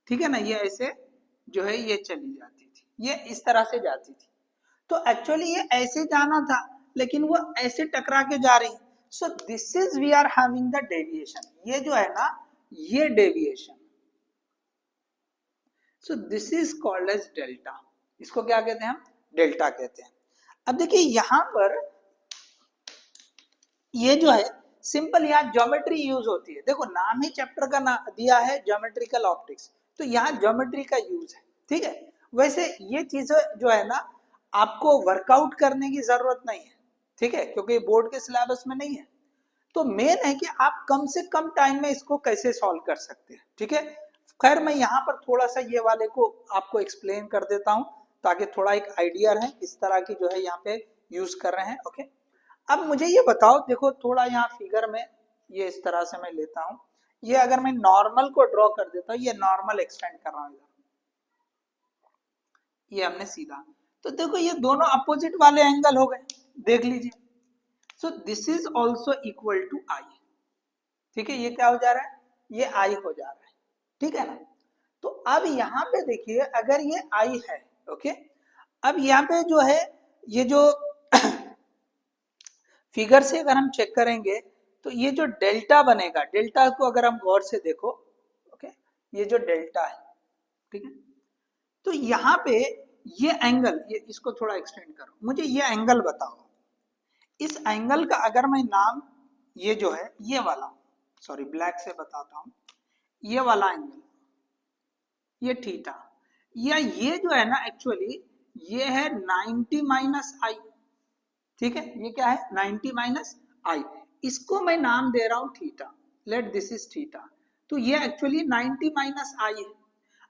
ठीक है ना, ये ऐसे जो है ये चली जाती थी, ये इस तरह से जाती थी। तो एक्चुअली ये ऐसे जाना था लेकिन वो ऐसे टकरा के जा रही। So this is we are having the deviation, ये जो है ना ये deviation. So this is called as delta. इसको क्या कहते हैं हम, डेल्टा कहते हैं। अब देखिए यहां पर ये जो है सिंपल यहाँ ज्योमेट्री यूज होती है। देखो नाम ही चैप्टर का नाम दिया है ज्योमेट्रिकल ऑप्टिक्स, तो यहाँ ज्योमेट्री का यूज है। ठीक है, वैसे ये चीजें जो है ना आपको वर्कआउट करने की जरूरत नहीं है। ठीक है, क्योंकि बोर्ड के सिलेबस में नहीं है। तो मेन है कि आप कम से कम टाइम में इसको कैसे सॉल्व कर सकते हैं। ठीक है, खैर मैं यहाँ पर थोड़ा सा ये वाले को आपको एक्सप्लेन कर देता हूँ ताकि थोड़ा एक आइडिया रहे किस तरह की जो है यहाँ पे यूज कर रहे हैं। ओके, अब मुझे ये बताओ, देखो थोड़ा यहाँ फिगर में ये इस तरह से मैं लेता हूँ, ये अगर मैं नॉर्मल को ड्रॉ कर देता हूँ, ये नॉर्मल एक्सटेंड कर रहा हूँ, ये हमने सीधा, तो देखो ये दोनों अपोजिट वाले एंगल हो गए, देख लीजिए। So this is also equal to i, ठीक है, ये क्या हो जा रहा है, ये आई हो जा रहा है, ठीक है ना। तो अब यहाँ पे देखिए अगर ये आई है, ओके, अब यहाँ पे जो है ये जो फिगर से अगर हम चेक करेंगे तो ये जो डेल्टा बनेगा, डेल्टा को अगर हम गौर से देखो, ओके, ये जो डेल्टा है, ठीक है, तो यहाँ पे ये एंगल, ये इसको थोड़ा एक्सटेंड करो, मुझे ये एंगल बताओ, इस एंगल का अगर मैं नाम, ये जो है ये वाला, सॉरी ब्लैक से बताता हूं, ये वाला एंगल, ये थीटा, या ये जो है ना एक्चुअली ये है 90 माइनस आई, ठीक है, ये क्या है 90 माइनस आई, इसको मैं नाम दे रहा हूं theta, let this is theta, तो ये एक्चुअली 90 माइनस आई है।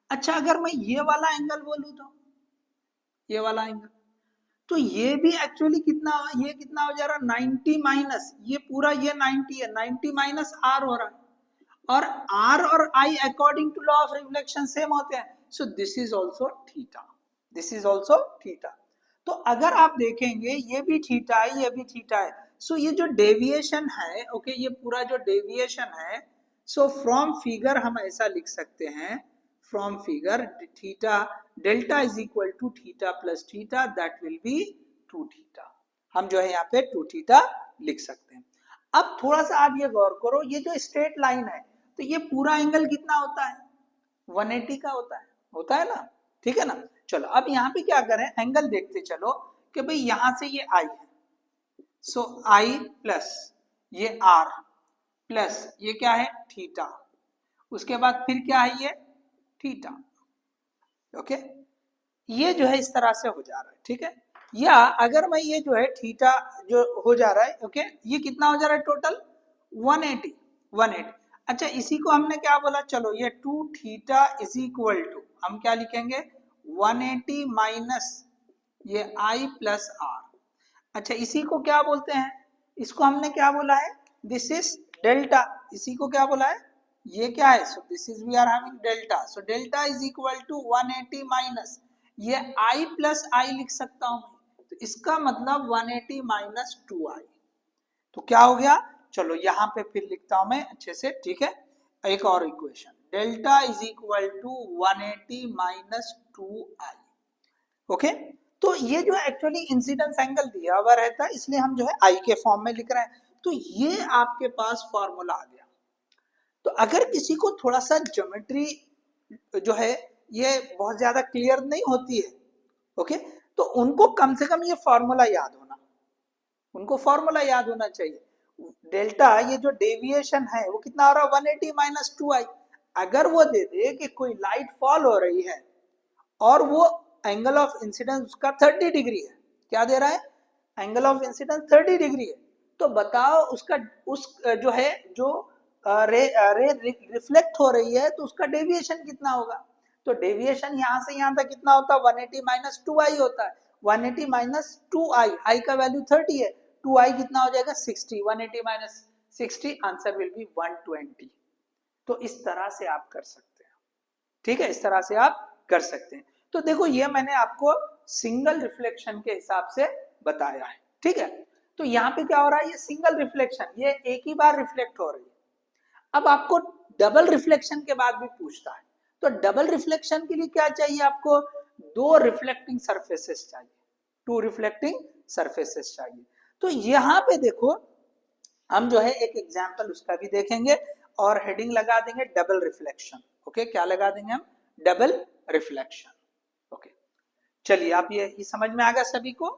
अच्छा अगर मैं ये वाला एंगल बोलूं तो ये वाला एंगल, तो ये भी एक्चुअली कितना, ये कितना हो जा रहा है 90 माइनस, ये पूरा ये 90 है, 90 माइनस आर हो रहा है, और आर और I according to law of reflection same होते हैं, so this is also theta, this is also theta. तो अगर आप देखेंगे ये भी थीटा है, ये भी थीटा है, सो ये जो डेविएशन है, ओके, ये पूरा जो डेविएशन है, सो फ्रॉम फिगर हम ऐसा लिख सकते हैं, from figure theta delta is equal to theta plus theta, that will be 2 theta, हम जो है यहाँ पे 2 थीटा लिख सकते हैं। अब थोड़ा सा आप ये गौर करो, ये जो स्ट्रेट लाइन है तो ये पूरा एंगल कितना होता है 180 का होता है ना, ठीक है ना। चलो अब यहाँ पे क्या करें, एंगल देखते चलो कि भाई यहां से ये आई है, सो आई प्लस ये आर प्लस ये क्या है थीटा, उसके बाद फिर क्या है ये थीटा, ओके, ये जो है इस तरह से हो जा रहा है, ठीक है। या अगर मैं ये जो है थीटा जो हो जा रहा है, ओके, ये कितना हो जा रहा है टोटल 180। अच्छा इसी को हमने क्या बोला, चलो ये 2 थीटा इज इक्वल टू, हम क्या लिखेंगे 180 माइनस ये आई प्लस आर। अच्छा इसी को क्या बोलते हैं, इसको हमने क्या बोला है, दिस इज डेल्टा, इसी को क्या बोला है, ये क्या है, so this is we are having delta, so delta is equal to 180 minus ये आई प्लस आई लिख सकता हूं मैं, तो इसका मतलब 180 माइनस 2i, तो क्या हो गया, चलो यहां पे फिर लिखता हूं मैं अच्छे से, ठीक है, एक और equation, delta is equal to 180 minus 2i, okay. तो ये जो एक्चुअली इंसिडेंस एंगल दिया हुआ रहता है, इसलिए हम जो है आई के फॉर्म में लिख रहे हैं, तो ये आपके पास फॉर्मूला आ गया। तो अगर किसी को थोड़ा सा ज्योमेट्री जो है ये बहुत ज्यादा क्लियर नहीं होती है, ओके, तो उनको कम से कम ये फॉर्मूला याद होना, उनको फॉर्मूला याद होना चाहिए। डेल्टा ये जो डेविएशन है वो कितना हो रहा है 180 माइनस 2i, अगर वो दे दे कि कोई लाइट फॉल हो रही है और वो एंगल ऑफ इंसिडेंस उसका 30 डिग्री है, क्या दे रहा है एंगल ऑफ इंसिडेंस 30 डिग्री है, तो बताओ उसका उस जो है जो रे रिफ्लेक्ट हो रही है तो उसका डेविएशन कितना होगा, तो डेविएशन यहां से यहां तक कितना होता है 180 माइनस 2i होता है, 180 माइनस 2i, आई का वैल्यू 30 है, 2i कितना हो जाएगा 60, 180 माइनस 60, आंसर विल बी 120। तो इस तरह से आप कर सकते हैं, ठीक है, इस तरह से आप कर सकते हैं। तो देखो ये मैंने आपको सिंगल रिफ्लेक्शन के हिसाब से बताया है, ठीक है। तो यहाँ पे क्या हो रहा है, ये सिंगल रिफ्लेक्शन, ये एक ही बार रिफ्लेक्ट हो रही है। अब आपको डबल रिफ्लेक्शन के बाद भी पूछता है, तो डबल रिफ्लेक्शन के लिए क्या चाहिए आपको, 2 रिफ्लेक्टिंग सरफेसेस चाहिए, 2 रिफ्लेक्टिंग सरफेसेस चाहिए। तो यहाँ पे देखो हम जो है एक एग्जाम्पल उसका भी देखेंगे और हेडिंग लगा देंगे डबल रिफ्लेक्शन, ओके, क्या लगा देंगे हम, डबल रिफ्लेक्शन, ओके। चलिए आप ये समझ में आ गया सभी को,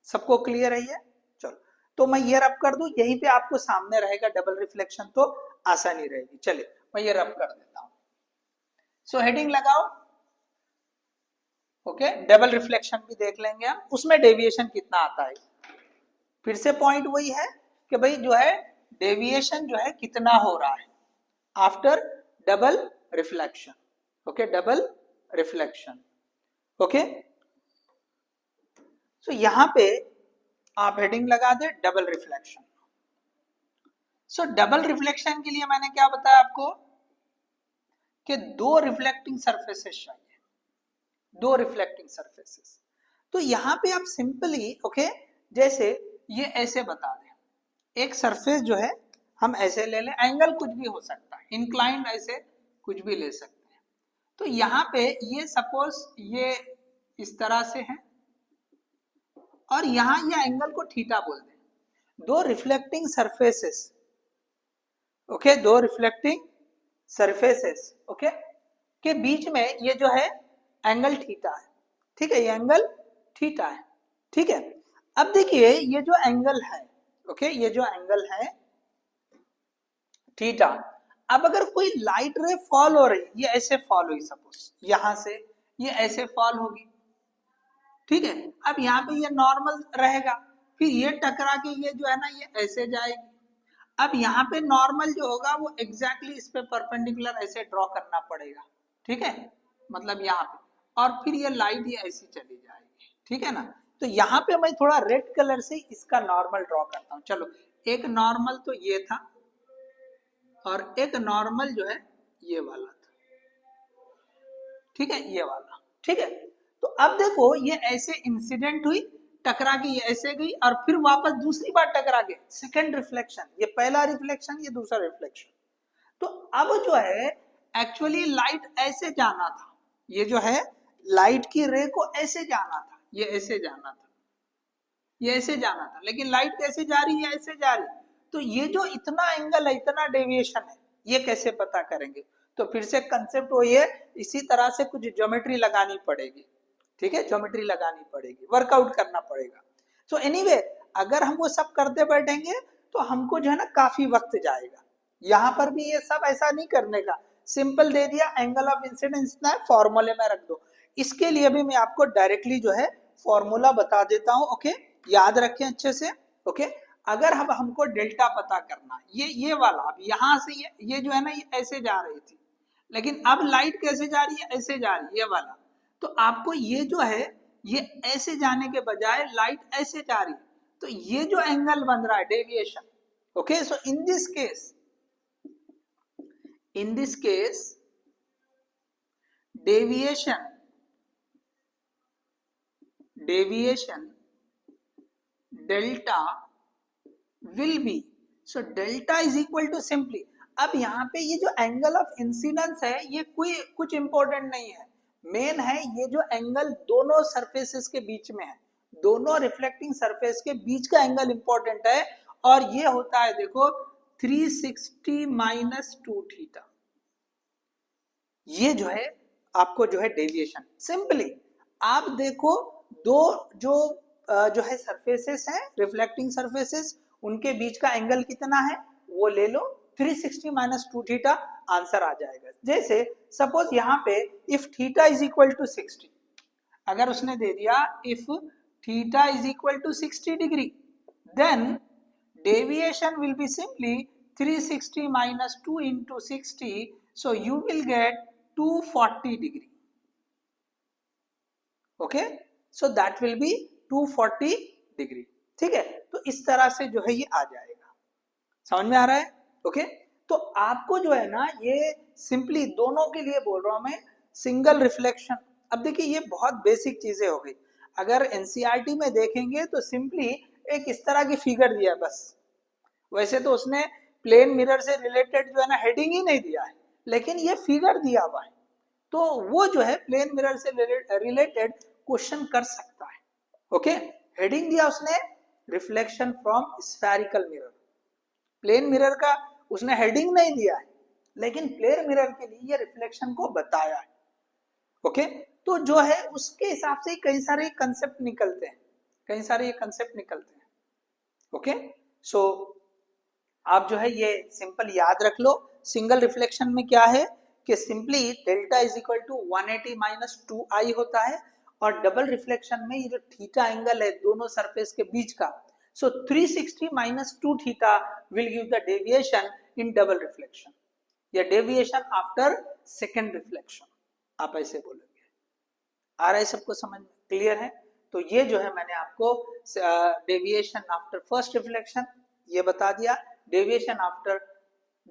सबको क्लियर है ये, चलो तो मैं ये रब कर दूं, यहीं पे आपको सामने रहेगा डबल रिफ्लेक्शन, तो आसानी रहेगी। चलिए मैं ये रब कर देता हूं, सो हेडिंग लगाओ, ओके, डबल रिफ्लेक्शन भी देख लेंगे हम, उसमें डेविएशन कितना आता है, फिर से पॉइंट वही है कि भाई जो है डेविएशन जो है कितना हो रहा है after double reflection, okay, double reflection. Okay, so यहां पे आप हेडिंग लगा दे double reflection. So double reflection के लिए मैंने क्या बताया आपको कि दो रिफ्लेक्टिंग सरफेसेस चाहिए, दो रिफ्लेक्टिंग सरफेसेस। तो यहां पे आप सिंपली ओके जैसे ये ऐसे बता दें, एक सरफेस जो है हम ऐसे ले लें, एंगल कुछ भी हो सकता है, इंक्लाइंड ऐसे कुछ भी ले सकते हैं। तो यहाँ पे ये सपोज ये इस तरह से है और यहाँ ये एंगल को थीटा बोल दें। दो रिफ्लेक्टिंग सरफेसेस, ओके, दो रिफ्लेक्टिंग सरफेसेस ओके के बीच में ये जो है एंगल थीटा है, ठीक है, ये एंगल थीटा है, ठीक है। अब देखिए ये जो एंगल है ओके, ये जो एंगल है थीटा, अब अगर कोई लाइट रे फॉल हो रही, ये ऐसे फॉल हुई सपोज यहां से, ये ऐसे फॉल होगी, ठीक है। अब यहाँ पे ये नॉर्मल रहेगा, फिर ये टकरा के ये जो है ना ये ऐसे जाएगी। अब यहाँ पे नॉर्मल जो होगा वो एग्जैक्टली इस पे परपेंडिकुलर ऐसे ड्रॉ करना पड़ेगा, ठीक है, मतलब यहाँ पे, और फिर ये लाइट ये ऐसी चली जाएगी, ठीक है ना। तो यहाँ पे मैं थोड़ा रेड कलर से इसका नॉर्मल ड्रॉ करता हूँ। चलो, एक नॉर्मल तो ये था और एक नॉर्मल जो है ये वाला था, ठीक है, ये वाला, ठीक है। तो अब देखो ये ऐसे इंसिडेंट हुई, टकरा के ये ऐसे गई और फिर वापस दूसरी बार टकरा के, सेकंड रिफ्लेक्शन, ये पहला रिफ्लेक्शन, ये दूसरा रिफ्लेक्शन। तो अब जो है एक्चुअली लाइट ऐसे जाना था, ये जो है लाइट की रे को ऐसे जाना था, ये ऐसे जाना था, ये ऐसे जाना था, लेकिन लाइट कैसे जा रही है, ऐसे जा रही है। तो ये जो इतना एंगल है, इतना डेविएशन है, ये कैसे पता करेंगे? तो फिर से कंसेप्ट वही है, इसी तरह से कुछ ज्योमेट्री लगानी पड़ेगी, ठीक है, ज्योमेट्री लगानी पड़ेगी, वर्कआउट करना पड़ेगा। तो एनीवे अगर हम वो सब करते बैठेंगे तो हमको जो है ना काफी वक्त जाएगा। यहाँ पर भी ये सब ऐसा नहीं करने का, सिंपल दे दिया एंगल ऑफ इंसिडेंस ना फॉर्मूले में रख दो। इसके लिए भी मैं आपको डायरेक्टली जो है फॉर्मूला बता देता हूँ, ओके, याद रखें अच्छे से, ओके। अगर हम हमको डेल्टा पता करना, ये वाला, अब यहाँ से ये जो है ना ये ऐसे जा रही थी, लेकिन अब लाइट कैसे जा रही है, ऐसे जा रही है, ये वाला। तो आपको ये जो है ये ऐसे जाने के बजाय लाइट ऐसे जा रही है, तो ये जो एंगल बन रहा है deviation, okay. So in this case deviation delta will be, so delta is equal to simply, अब यहाँ पे ये जो एंगल ऑफ इंसिडेंस है ये कोई कुछ इंपॉर्टेंट नहीं है, मेन है ये जो एंगल दोनों सरफेसेस के बीच में है, दोनों रिफ्लेक्टिंग सरफेस के बीच का एंगल इंपॉर्टेंट है, और ये होता है देखो 360 माइनस 2 थीटा, ये जो है आपको जो है डेविएशन। सिंपली आप देखो दो जो है सरफेसेस हैं, रिफ्लेक्टिंग सरफेसेस, उनके बीच का एंगल कितना है वो ले लो, 360 माइनस 2 थीटा, आंसर आ जाएगा। जैसे सपोज यहाँ पे if theta is equal to 60, अगर उसने दे दिया if theta is equal to 60 degree, then deviation will be simply 360 minus 2 into 60, so you will get 240 degree, okay, so that will be 240 degree, ठीक है। तो इस तरह से जो है ये आ जाएगा, समझ में आ रहा है, ओके। तो आपको जो है ना ये सिंपली दोनों के लिए बोल रहा हूं मैं, सिंगल रिफ्लेक्शन। अब देखिए ये बहुत बेसिक चीजें हो गई, अगर एनसीईआरटी में देखेंगे तो सिंपली एक इस तरह की फिगर दिया बस, वैसे तो उसने प्लेन मिरर से रिलेटेड जो है ना हेडिंग ही नहीं दिया है, लेकिन ये फिगर दिया हुआ है, तो वो जो है प्लेन मिरर से रिलेटेड क्वेश्चन कर सकता है, ओके। हेडिंग दिया उसने reflection from spherical mirror, plane mirror का उसने हेडिंग नहीं दिया है, लेकिन प्लेन मिरर के लिए ये रिफ्लेक्शन को बताया है, ओके। तो जो है उसके हिसाब से कई सारे कंसेप्ट निकलते हैं, कई सारे ये कंसेप्ट निकलते हैं, ओके। सो आप जो है ये सिंपल याद रख लो, सिंगल रिफ्लेक्शन में क्या है कि simply delta is equal to 180 minus 2i होता है, और डबल रिफ्लेक्शन में ये जो थीटा एंगल है दोनों सरफेस के बीच का, सो 360 minus 2 theta will give the deviation in double reflection, या डेविएशन आफ्टर सेकेंड रिफ्लेक्शन, आप ऐसे बोलोगे। आ रहा है सबको समझ में, क्लियर है? तो ये जो है मैंने आपको डेविएशन आफ्टर फर्स्ट रिफ्लेक्शन ये बता दिया, deviation after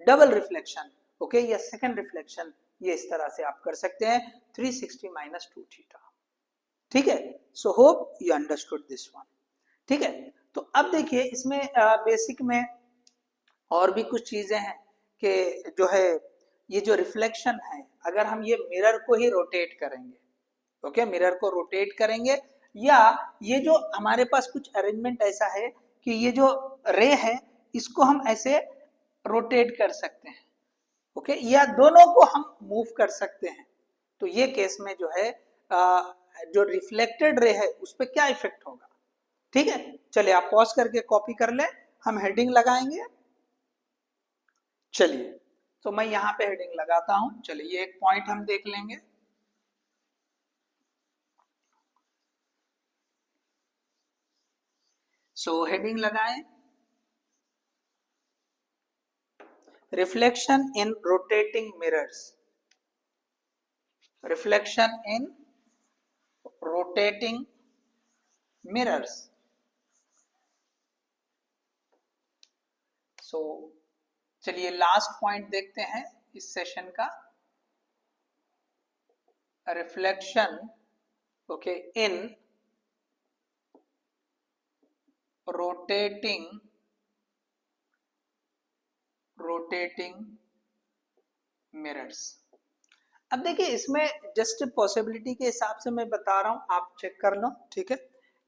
double reflection okay या सेकंड रिफ्लेक्शन ये इस तरह से आप कर सकते हैं 360 माइनस 2 थीटा। ठीक है, so hope you understood this one. ठीक है, तो अब देखिए इसमें बेसिक में और भी कुछ चीजें हैं कि जो है ये जो रिफ्लेक्शन है अगर हम ये मिरर को ही रोटेट करेंगे, ओके मिरर को रोटेट करेंगे या ये जो हमारे पास कुछ अरेंजमेंट ऐसा है कि ये जो रे है इसको हम ऐसे रोटेट कर सकते हैं, ओके या दोनों को हम मूव कर सकते हैं। तो ये केस में जो है जो रिफ्लेक्टेड रे है उस पर क्या इफेक्ट होगा। ठीक है, चलिए आप पॉज करके कॉपी कर ले, हम हेडिंग लगाएंगे। चलिए तो मैं यहां पे हेडिंग लगाता हूं, चलिए ये एक पॉइंट हम देख लेंगे। सो हेडिंग लगाएं, reflection in rotating mirrors, reflection in rotating mirrors. So चलिए लास्ट पॉइंट देखते हैं इस सेशन का, reflection okay in rotating mirrors. अब देखिए इसमें जस्ट पॉसिबिलिटी के हिसाब से मैं बता रहा हूं, आप चेक कर लो। ठीक है,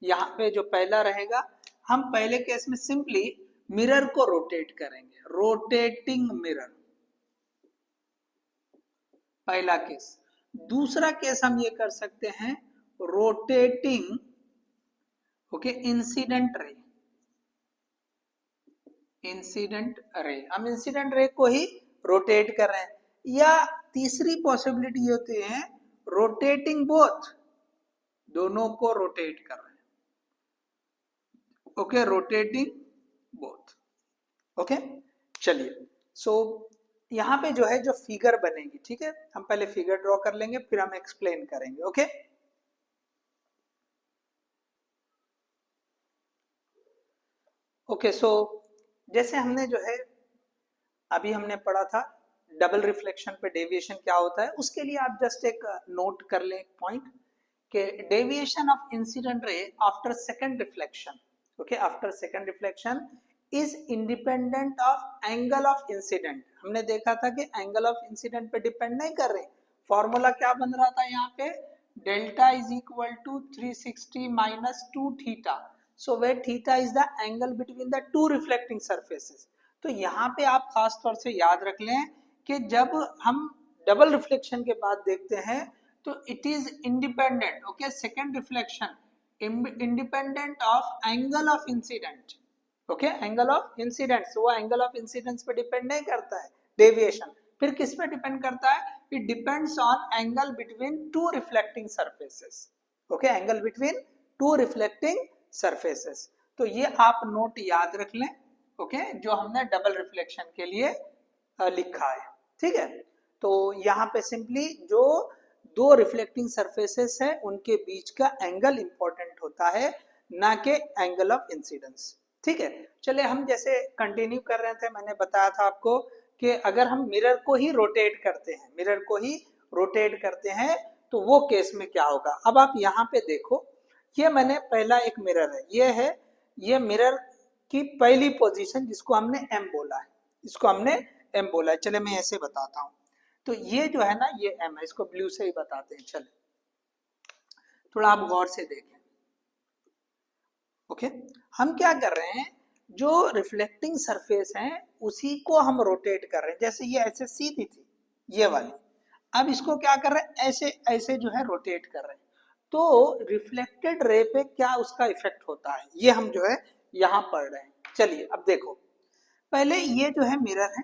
यहाँ पे जो पहला रहेगा हम पहले केस में सिंपली मिरर को रोटेट करेंगे, रोटेटिंग मिरर पहला केस। दूसरा केस हम ये कर सकते हैं rotating okay incident ray, incident ray, हम इंसिडेंट रे को ही रोटेट कर रहे हैं। या तीसरी पॉसिबिलिटी होती है रोटेटिंग बोथ, दोनों को रोटेट कर रहे हैं, ओके रोटेटिंग बोथ। ओके चलिए सो यहां पे जो है जो फिगर बनेगी, ठीक है हम पहले फिगर ड्रॉ कर लेंगे फिर हम एक्सप्लेन करेंगे। ओके ओके सो जैसे हमने जो है अभी हमने पढ़ा था डबल रिफ्लेक्शन पे डेविएशन क्या होता है, उसके लिए आप जस्ट एक नोट कर लें एक पॉइंट कि deviation of incident ray after second reflection, okay after second reflection is independent of angle of incident. हमने देखा था कि एंगल ऑफ इंसिडेंट पे डिपेंड नहीं कर रहे, फॉर्मूला क्या बन रहा था यहाँ पे delta is equal to 360 minus 2 theta, so where theta is the angle between the two reflecting surfaces. तो यहाँ पे आप खास तौर से याद रख लें कि जब हम डबल रिफ्लेक्शन के बाद देखते हैं तो it is independent, okay second reflection independent of angle of incident, okay angle of incidence, वो एंगल ऑफ इंसिडेंस पे डिपेंड नहीं करता है डेविएशन। फिर किस पे डिपेंड करता है, it depends on angle between two reflecting surfaces, okay angle between two reflecting surfaces. तो ये आप नोट याद रख लें, ओके जो हमने डबल रिफ्लेक्शन के लिए लिखा है। ठीक है, तो यहाँ पे सिंपली जो दो रिफ्लेक्टिंग सरफेसेस है उनके बीच का एंगल इंपॉर्टेंट होता है, ना कि एंगल ऑफ इंसिडेंस। ठीक है, चलिए हम जैसे कंटिन्यू कर रहे थे, मैंने बताया था आपको कि अगर हम मिरर को ही रोटेट करते हैं, मिरर को ही रोटेट करते हैं तो वो केस में क्या होगा। अब आप यहाँ पे देखो, ये मैंने पहला एक मिरर है, ये मिरर की पहली पोजीशन जिसको हमने एम बोला है, इसको हमने एम बोला है। चले मैं ऐसे बताता हूँ, तो ये जो है ना ये एम है, इसको ब्लू से ही बताते हैं। चले थोड़ा आप गौर से देखें, ओके हम क्या कर रहे हैं, जो रिफ्लेक्टिंग सरफेस है उसी को हम रोटेट कर रहे हैं। जैसे ये ऐसे सीधी थी ये वाली, अब इसको क्या कर रहे हैं, ऐसे ऐसे जो है रोटेट कर रहे हैं। तो रिफ्लेक्टेड रे पे क्या उसका इफेक्ट होता है ये हम जो है यहाँ पढ़ रहे हैं। चलिए अब देखो, पहले ये जो है मिरर है,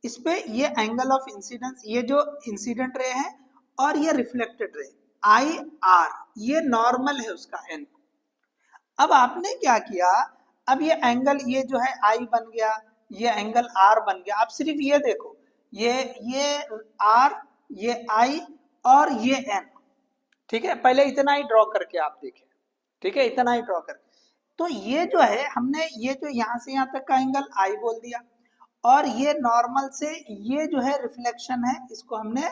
इस पे ये एंगल ऑफ इंसिडेंस, ये जो इंसिडेंट रे है और ये रिफ्लेक्टेड रे आई आर, ये नॉर्मल है उसका एन। अब आपने क्या किया, अब ये एंगल ये जो है आई बन गया, ये एंगल आर बन गया। आप सिर्फ ये देखो, ये आर ये आई और ये n, ठीक है। पहले इतना ही ड्रॉ करके आप देखें, ठीक है, इतना ही ड्रॉ करके। तो ये जो है हमने ये जो यहाँ से यहाँ तक का एंगल I बोल दिया, और ये नॉर्मल से ये जो है रिफ्लेक्शन है, इसको हमने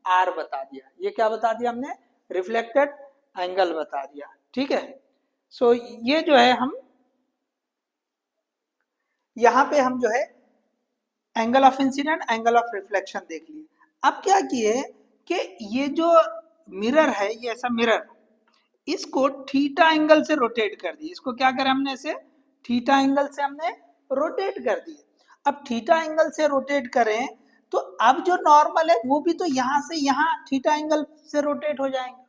R बता दिया। ये क्या बता दिया हमने? रिफ्लेक्टेड एंगल बता दिया, ठीक है। सो ये जो है हम यहाँ पे हम जो है angle of incident, angle of reflection देख लिए। अब क्या किए कि ये जो मिरर है, ये ऐसा मिरर, इसको थीटा एंगल से रोटेट कर दिए। इसको क्या करें हमने? ऐसे थीटा एंगल से हमने रोटेट कर दिए। अब थीटा एंगल से रोटेट करें तो अब जो नॉर्मल है वो भी तो यहाँ से यहाँ थीटा एंगल से रोटेट हो जाएंगे,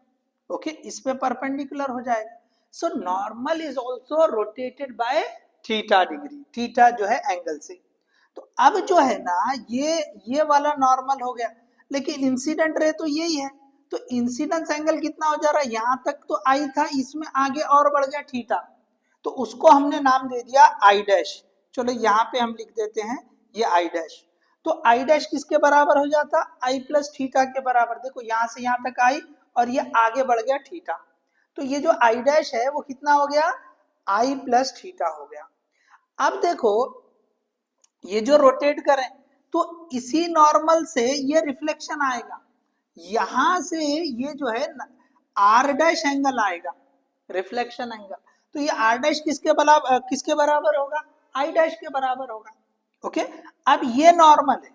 ओके, इस पे परपेंडिकुलर हो जाएगा। So normal is also rotated by theta degree, theta जो है एंगल से। तो अब जो है ना ये वाला नॉर्मल हो गया, लेकिन इंसिडेंट रे तो यही है। तो इंसिडेंस एंगल कितना हो जा रहा है? यहां तक तो आई था, इसमें आगे और बढ़ गया थीटा, तो उसको हमने नाम दे दिया आई डैश। चलो यहाँ पे हम लिख देते हैं ये आई डैश। तो आई डैश किसके बराबर हो जाता? आई प्लस थीटा के बराबर। देखो यहाँ से यहाँ तक आई और ये आगे बढ़ गया थीटा, तो ये जो आई डैश है वो कितना हो गया? आई प्लस थीटा हो गया। अब देखो ये जो रोटेट करें तो इसी नॉर्मल से ये रिफ्लेक्शन आएगा, यहां से ये जो है आर डैश एंगल आएगा, रिफ्लेक्शन एंगल। तो ये आर डैश किसके बराबर होगा? आई डैश के बराबर होगा, ओके। अब ये नॉर्मल है,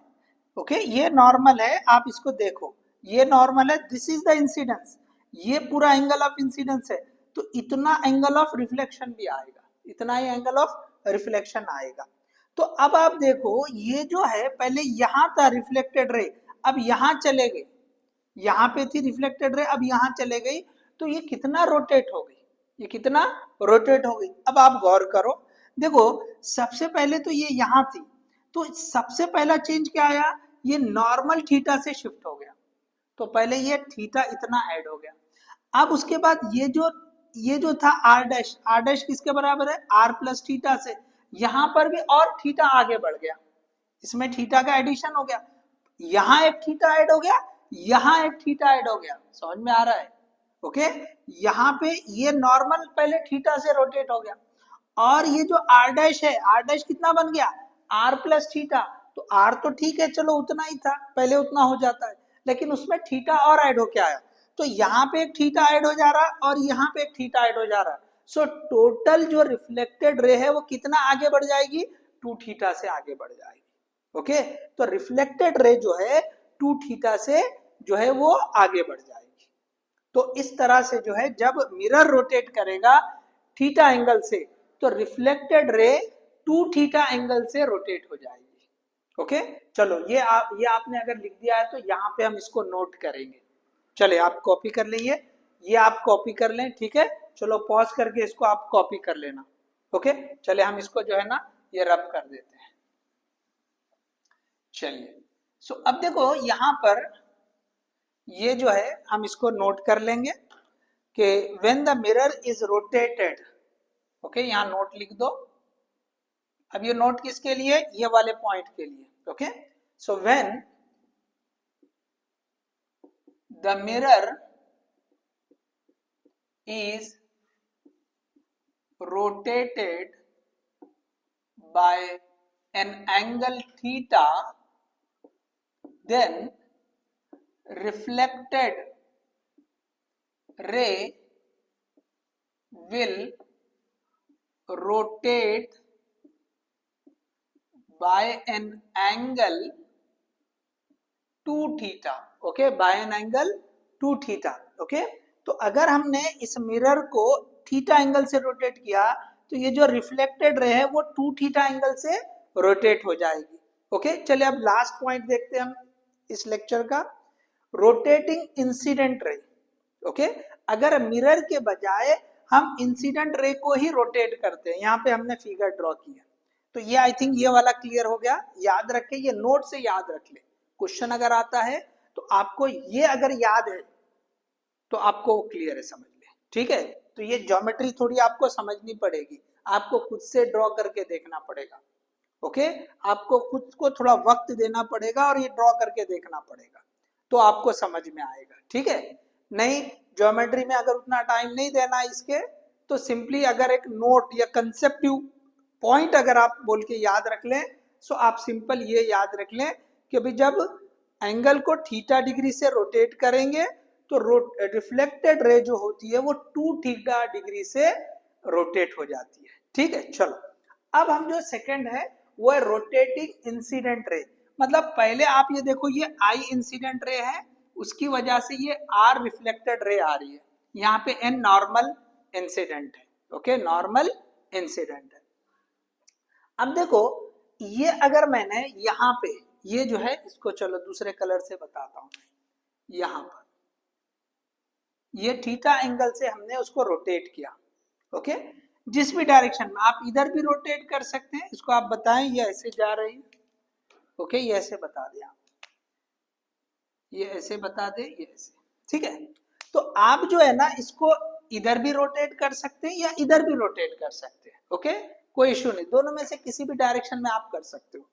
ओके, ये नॉर्मल है, आप इसको देखो, ये नॉर्मल है, दिस इज द इंसिडेंस, ये पूरा एंगल ऑफ इंसिडेंस है। तो इतना एंगल ऑफ रिफ्लेक्शन भी आएगा, इतना ही एंगल ऑफ रिफ्लेक्शन आएगा। तो अब आप देखो ये जो है पहले यहां था रिफ्लेक्टेड रे, अब यहां चले गए, यहां पे थी रिफ्लेक्टेड रे, अब यहां चले गई, तो ये कितना रोटेट हो गई? ये कितना रोटेट हो गई? अब आप गौर करो, देखो सबसे पहले तो ये यहां थी, तो सबसे पहला चेंज क्या आया? ये नॉर्मल थीटा से शिफ्ट हो गया, तो पहले ये थीटा इतना ऐड हो गया। अब उसके बाद ये जो था आर डैश, आर डैश किसके बराबर है? आर प्लस थीटा से, यहां पर भी और थीटा आगे बढ़ गया, इसमें थीटा का एडिशन हो गया, यहां एक थीटा ऐड हो गया, यहां एक थीटा ऐड हो गया। समझ में आ रहा है? ओके, यहाँ पे ये नॉर्मल पहले थीटा से रोटेट हो गया, और ये जो आर डैश है, आर डैश कितना बन गया? R plus theta. तो आर तो ठीक है, चलो उतना ही था, पहले उतना हो जाता है, लेकिन उसमें थीटा और ऐड होके आया, तो यहाँ पे एक थीटा ऐड हो जा रहा है और यहाँ पे एक थीटा ऐड हो जा रहा है। सो टोटल जो रिफ्लेक्टेड रे है वो कितना आगे बढ़ जाएगी? 2 थीटा से आगे बढ़ जाएगी, ओके। तो रिफ्लेक्टेड रे जो है 2 थीटा से जो है वो आगे बढ़ जाएगी। तो इस तरह से जो है जब मिरर रोटेट करेगा थीटा एंगल से, तो रिफ्लेक्टेड रे 2 थीटा एंगल से रोटेट हो जाएगी, ओके। चलो ये आपने अगर लिख दिया है तो यहाँ पे हम इसको नोट करेंगे। चले आप कॉपी कर लेंगे, ये आप कॉपी कर लें, ठीक है। चलो पॉज करके इसको आप कॉपी कर लेना, ओके। चले हम इसको जो है ना ये रब कर देते हैं। चलिए, सो अब देखो यहाँ पर ये जो है हम इसको नोट कर लेंगे कि when the mirror is rotated, okay, यहाँ नोट लिख दो। अब ये नोट किसके लिए? ये वाले पॉइंट के लिए, okay. So when the mirror is rotated by an angle theta, then reflected ray will rotate by an angle 2 theta, okay, by an angle 2 theta, okay। तो अगर हमने इस मिरर को थीटा एंगल से रोटेट किया तो ये जो रिफ्लेक्टेड रे है वो 2 थीटा एंगल से रोटेट हो जाएगी, ओके। चलिए अब लास्ट पॉइंट देखते हैं हम इस लेक्चर का, रोटेटिंग इंसिडेंट रे, ओके। अगर मिरर के बजाय हम इंसिडेंट रे को ही रोटेट करते हैं, यहाँ पे हमने फिगर ड्रॉ किया, तो ये आई थिंक ये वाला क्लियर हो गया। याद रखे, ये नोट से याद रख ले, क्वेश्चन अगर आता है तो आपको ये अगर याद है तो आपको क्लियर है, समझ ले, ठीक है। तो ये ज्योमेट्री थोड़ी आपको समझनी पड़ेगी, आपको खुद से ड्रॉ करके देखना पड़ेगा, ओके। आपको खुद को थोड़ा वक्त देना पड़ेगा और ये ड्रॉ करके देखना पड़ेगा। तो आपको समझ में आएगा, ठीक है। नहीं, ज्योमेट्री में अगर उतना टाइम नहीं देना इसके, तो सिंपली अगर एक नोट या कंसेप्टिव पॉइंट अगर आप बोल के याद रख लें, सो आप सिंपल ये याद रख लें कि अभी जब एंगल को थीटा डिग्री से रोटेट करेंगे तो रिफ्लेक्टेड रे जो होती है वो 2 थीटा डिग्री से रोटेट हो जाती है, ठीक है। चलो अब हम जो सेकंड है वो है रोटेटिंग इंसिडेंट रे। मतलब पहले आप ये देखो, ये आई इंसिडेंट रे है, उसकी वजह से ये आर रिफ्लेक्टेड रे आ रही है, यहाँ पे एन नॉर्मल इंसिडेंट है, ओके, नॉर्मल इंसिडेंट है। अब देखो ये अगर मैंने यहाँ पे ये जो है इसको चलो दूसरे कलर से बताता हूं, यहाँ पर ये थीटा एंगल से हमने उसको रोटेट किया, ओके, जिस भी डायरेक्शन में आप इधर भी रोटेट कर सकते हैं, इसको आप बताएं ये ऐसे जा रही है, ओके, ये ऐसे बता दें आप, ये ऐसे बता दे, ये ऐसे, ठीक है। तो आप जो है ना इसको इधर भी रोटेट कर सकते हैं या इधर भी रोटेट कर सकते हैं, ओके, कोई इश्यू नहीं, दोनों में से किसी भी डायरेक्शन में आप कर सकते हो।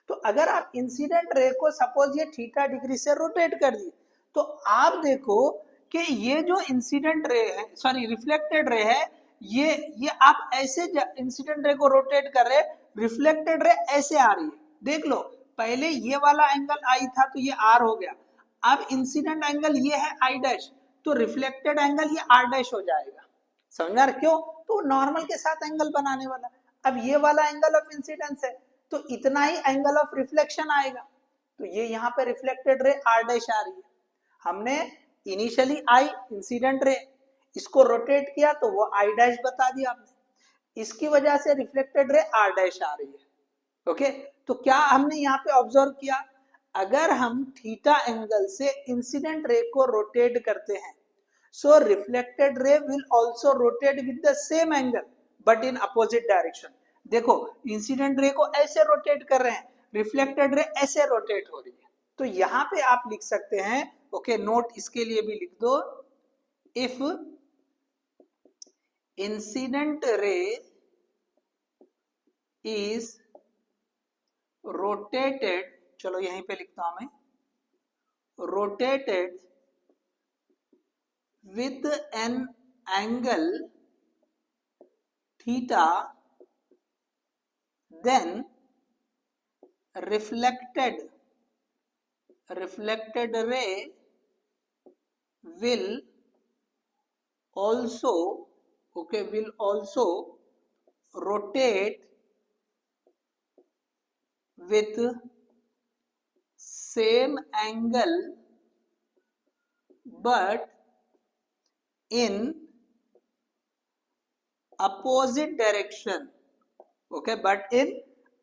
तो अगर आप इंसिडेंट रे को सपोज ये थीटा डिग्री से रोटेट कर दिए, तो आप देखो कि ये जो इंसिडेंट रे है, सॉरी रिफ्लेक्टेड रे है, ये आप ऐसे इंसिडेंट रे को रोटेट कर रहे, रिफ्लेक्टेड रे ऐसे आ रही है, देख लो पहले ये वाला एंगल आई था तो ये आर हो गया, अब इंसिडेंट एंगल ये है आई डैश, तो रिफ्लेक्टेड एंगल ये आर डैश हो जाएगा, समझ में आ रहा क्यों, तो नॉर्मल के साथ एंगल बनाने वाला। अब ये वाला एंगल ऑफ इंसिडेंस है तो इतना ही एंगल ऑफ रिफ्लेक्शन आएगा, तो ये यहाँ पे रिफ्लेक्टेड रे आर डैश आ रही है, हमने इनिशियली आई इंसिडेंट रे इसको रोटेट किया तो वो आई डैश बता दिया आपने, इसकी वजह से रिफ्लेक्टेड रे आर डैश आ रही है, ओके। तो क्या हमने यहाँ पे ऑब्जर्व किया, अगर हम थीटा एंगल से इंसिडेंट रे को रोटेट करते हैं, so reflected ray will also rotate with the same angle but in opposite direction. देखो इंसिडेंट रे को ऐसे रोटेट कर रहे हैं, रिफ्लेक्टेड रे ऐसे रोटेट हो रही है, तो यहाँ पे आप लिख सकते हैं, ओके, नोट इसके लिए भी लिख दो, if incident ray is rotated, चलो यहीं पे लिखता हूं मैं, rotated with an angle theta, then reflected ray will also, okay, will also rotate with same angle but in opposite direction, okay, but in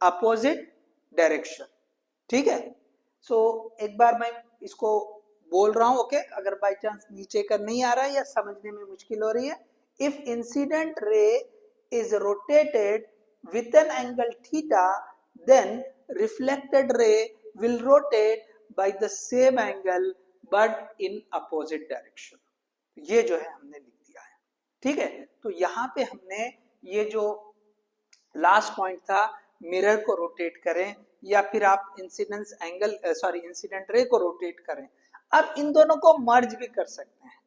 opposite direction, ठीक है। सो एक बार मैं इसको बोल रहा हूं, ओके, अगर बाय चांस नीचे का नहीं आ रहा है या समझने में मुश्किल हो रही है, if incident ray is rotated with an angle theta, then reflected ray will rotate by the same angle but in opposite direction. ये जो है हमने लिख दिया है, ठीक है। तो यहाँ पे हमने ये जो लास्ट पॉइंट था, मिरर को रोटेट करें या फिर आप incidence angle sorry incident ray को रोटेट करें, अब इन दोनों को मर्ज भी कर सकते हैं,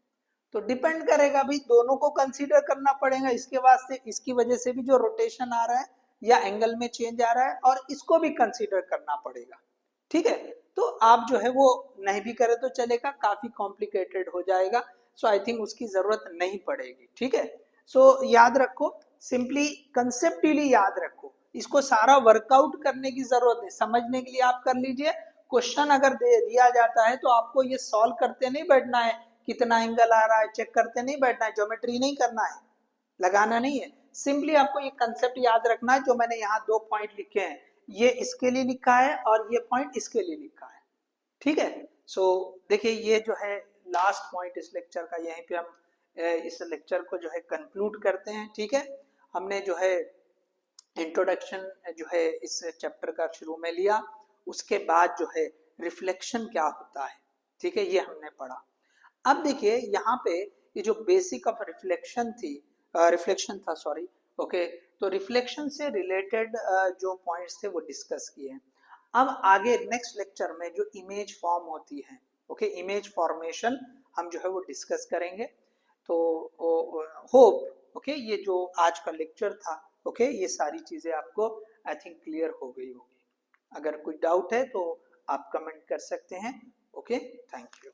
तो डिपेंड करेगा भाई, दोनों को कंसीडर करना पड़ेगा, इसके वास्ते इसकी वजह से भी जो रोटेशन आ रहा है या एंगल में चेंज आ रहा है, और इसको भी कंसीडर करना पड़ेगा, ठीक है। तो आप जो है वो नहीं भी करें तो चलेगा, काफी कॉम्प्लिकेटेड हो जाएगा, सो आई थिंक उसकी जरूरत नहीं पड़ेगी, ठीक है। सो याद रखो, सिंपली कंसेप्टली याद रखो, इसको सारा वर्कआउट करने की जरूरत नहीं, समझने के लिए आप कर लीजिए, क्वेश्चन अगर दे दिया जाता है तो आपको ये सॉल्व करते नहीं बैठना है, कितना एंगल आ रहा है चेक करते नहीं बैठना है, ज्योमेट्री नहीं करना है, लगाना नहीं है, सिंपली आपको ये कंसेप्ट याद रखना है, जो मैंने यहाँ 2 पॉइंट लिखे हैं, ये इसके लिए लिखा है और ये पॉइंट इसके लिए लिखा है, ठीक है। सो देखिए ये जो है लास्ट पॉइंट इस लेक्चर का, यहीं पे हम इस लेक्चर को जो है कंक्लूड करते हैं, ठीक है। हमने जो है इंट्रोडक्शन जो है इस चैप्टर का शुरू में लिया, उसके बाद जो है रिफ्लेक्शन क्या होता है, ठीक है, ये हमने पढ़ा। अब देखिए यहाँ पे ये जो बेसिक ऑफ रिफ्लेक्शन था, सॉरी, ओके, तो रिफ्लेक्शन से रिलेटेड जो पॉइंट्स थे वो डिस्कस किए। अब आगे नेक्स्ट लेक्चर में जो इमेज फॉर्म होती है, ओके, इमेज फॉर्मेशन हम जो है वो डिस्कस करेंगे। तो होप ओके ये जो आज का लेक्चर था ओके ये सारी चीजें आपको आई थिंक क्लियर हो गई होगी। अगर कोई डाउट है तो आप कमेंट कर सकते हैं। Okay, thank you.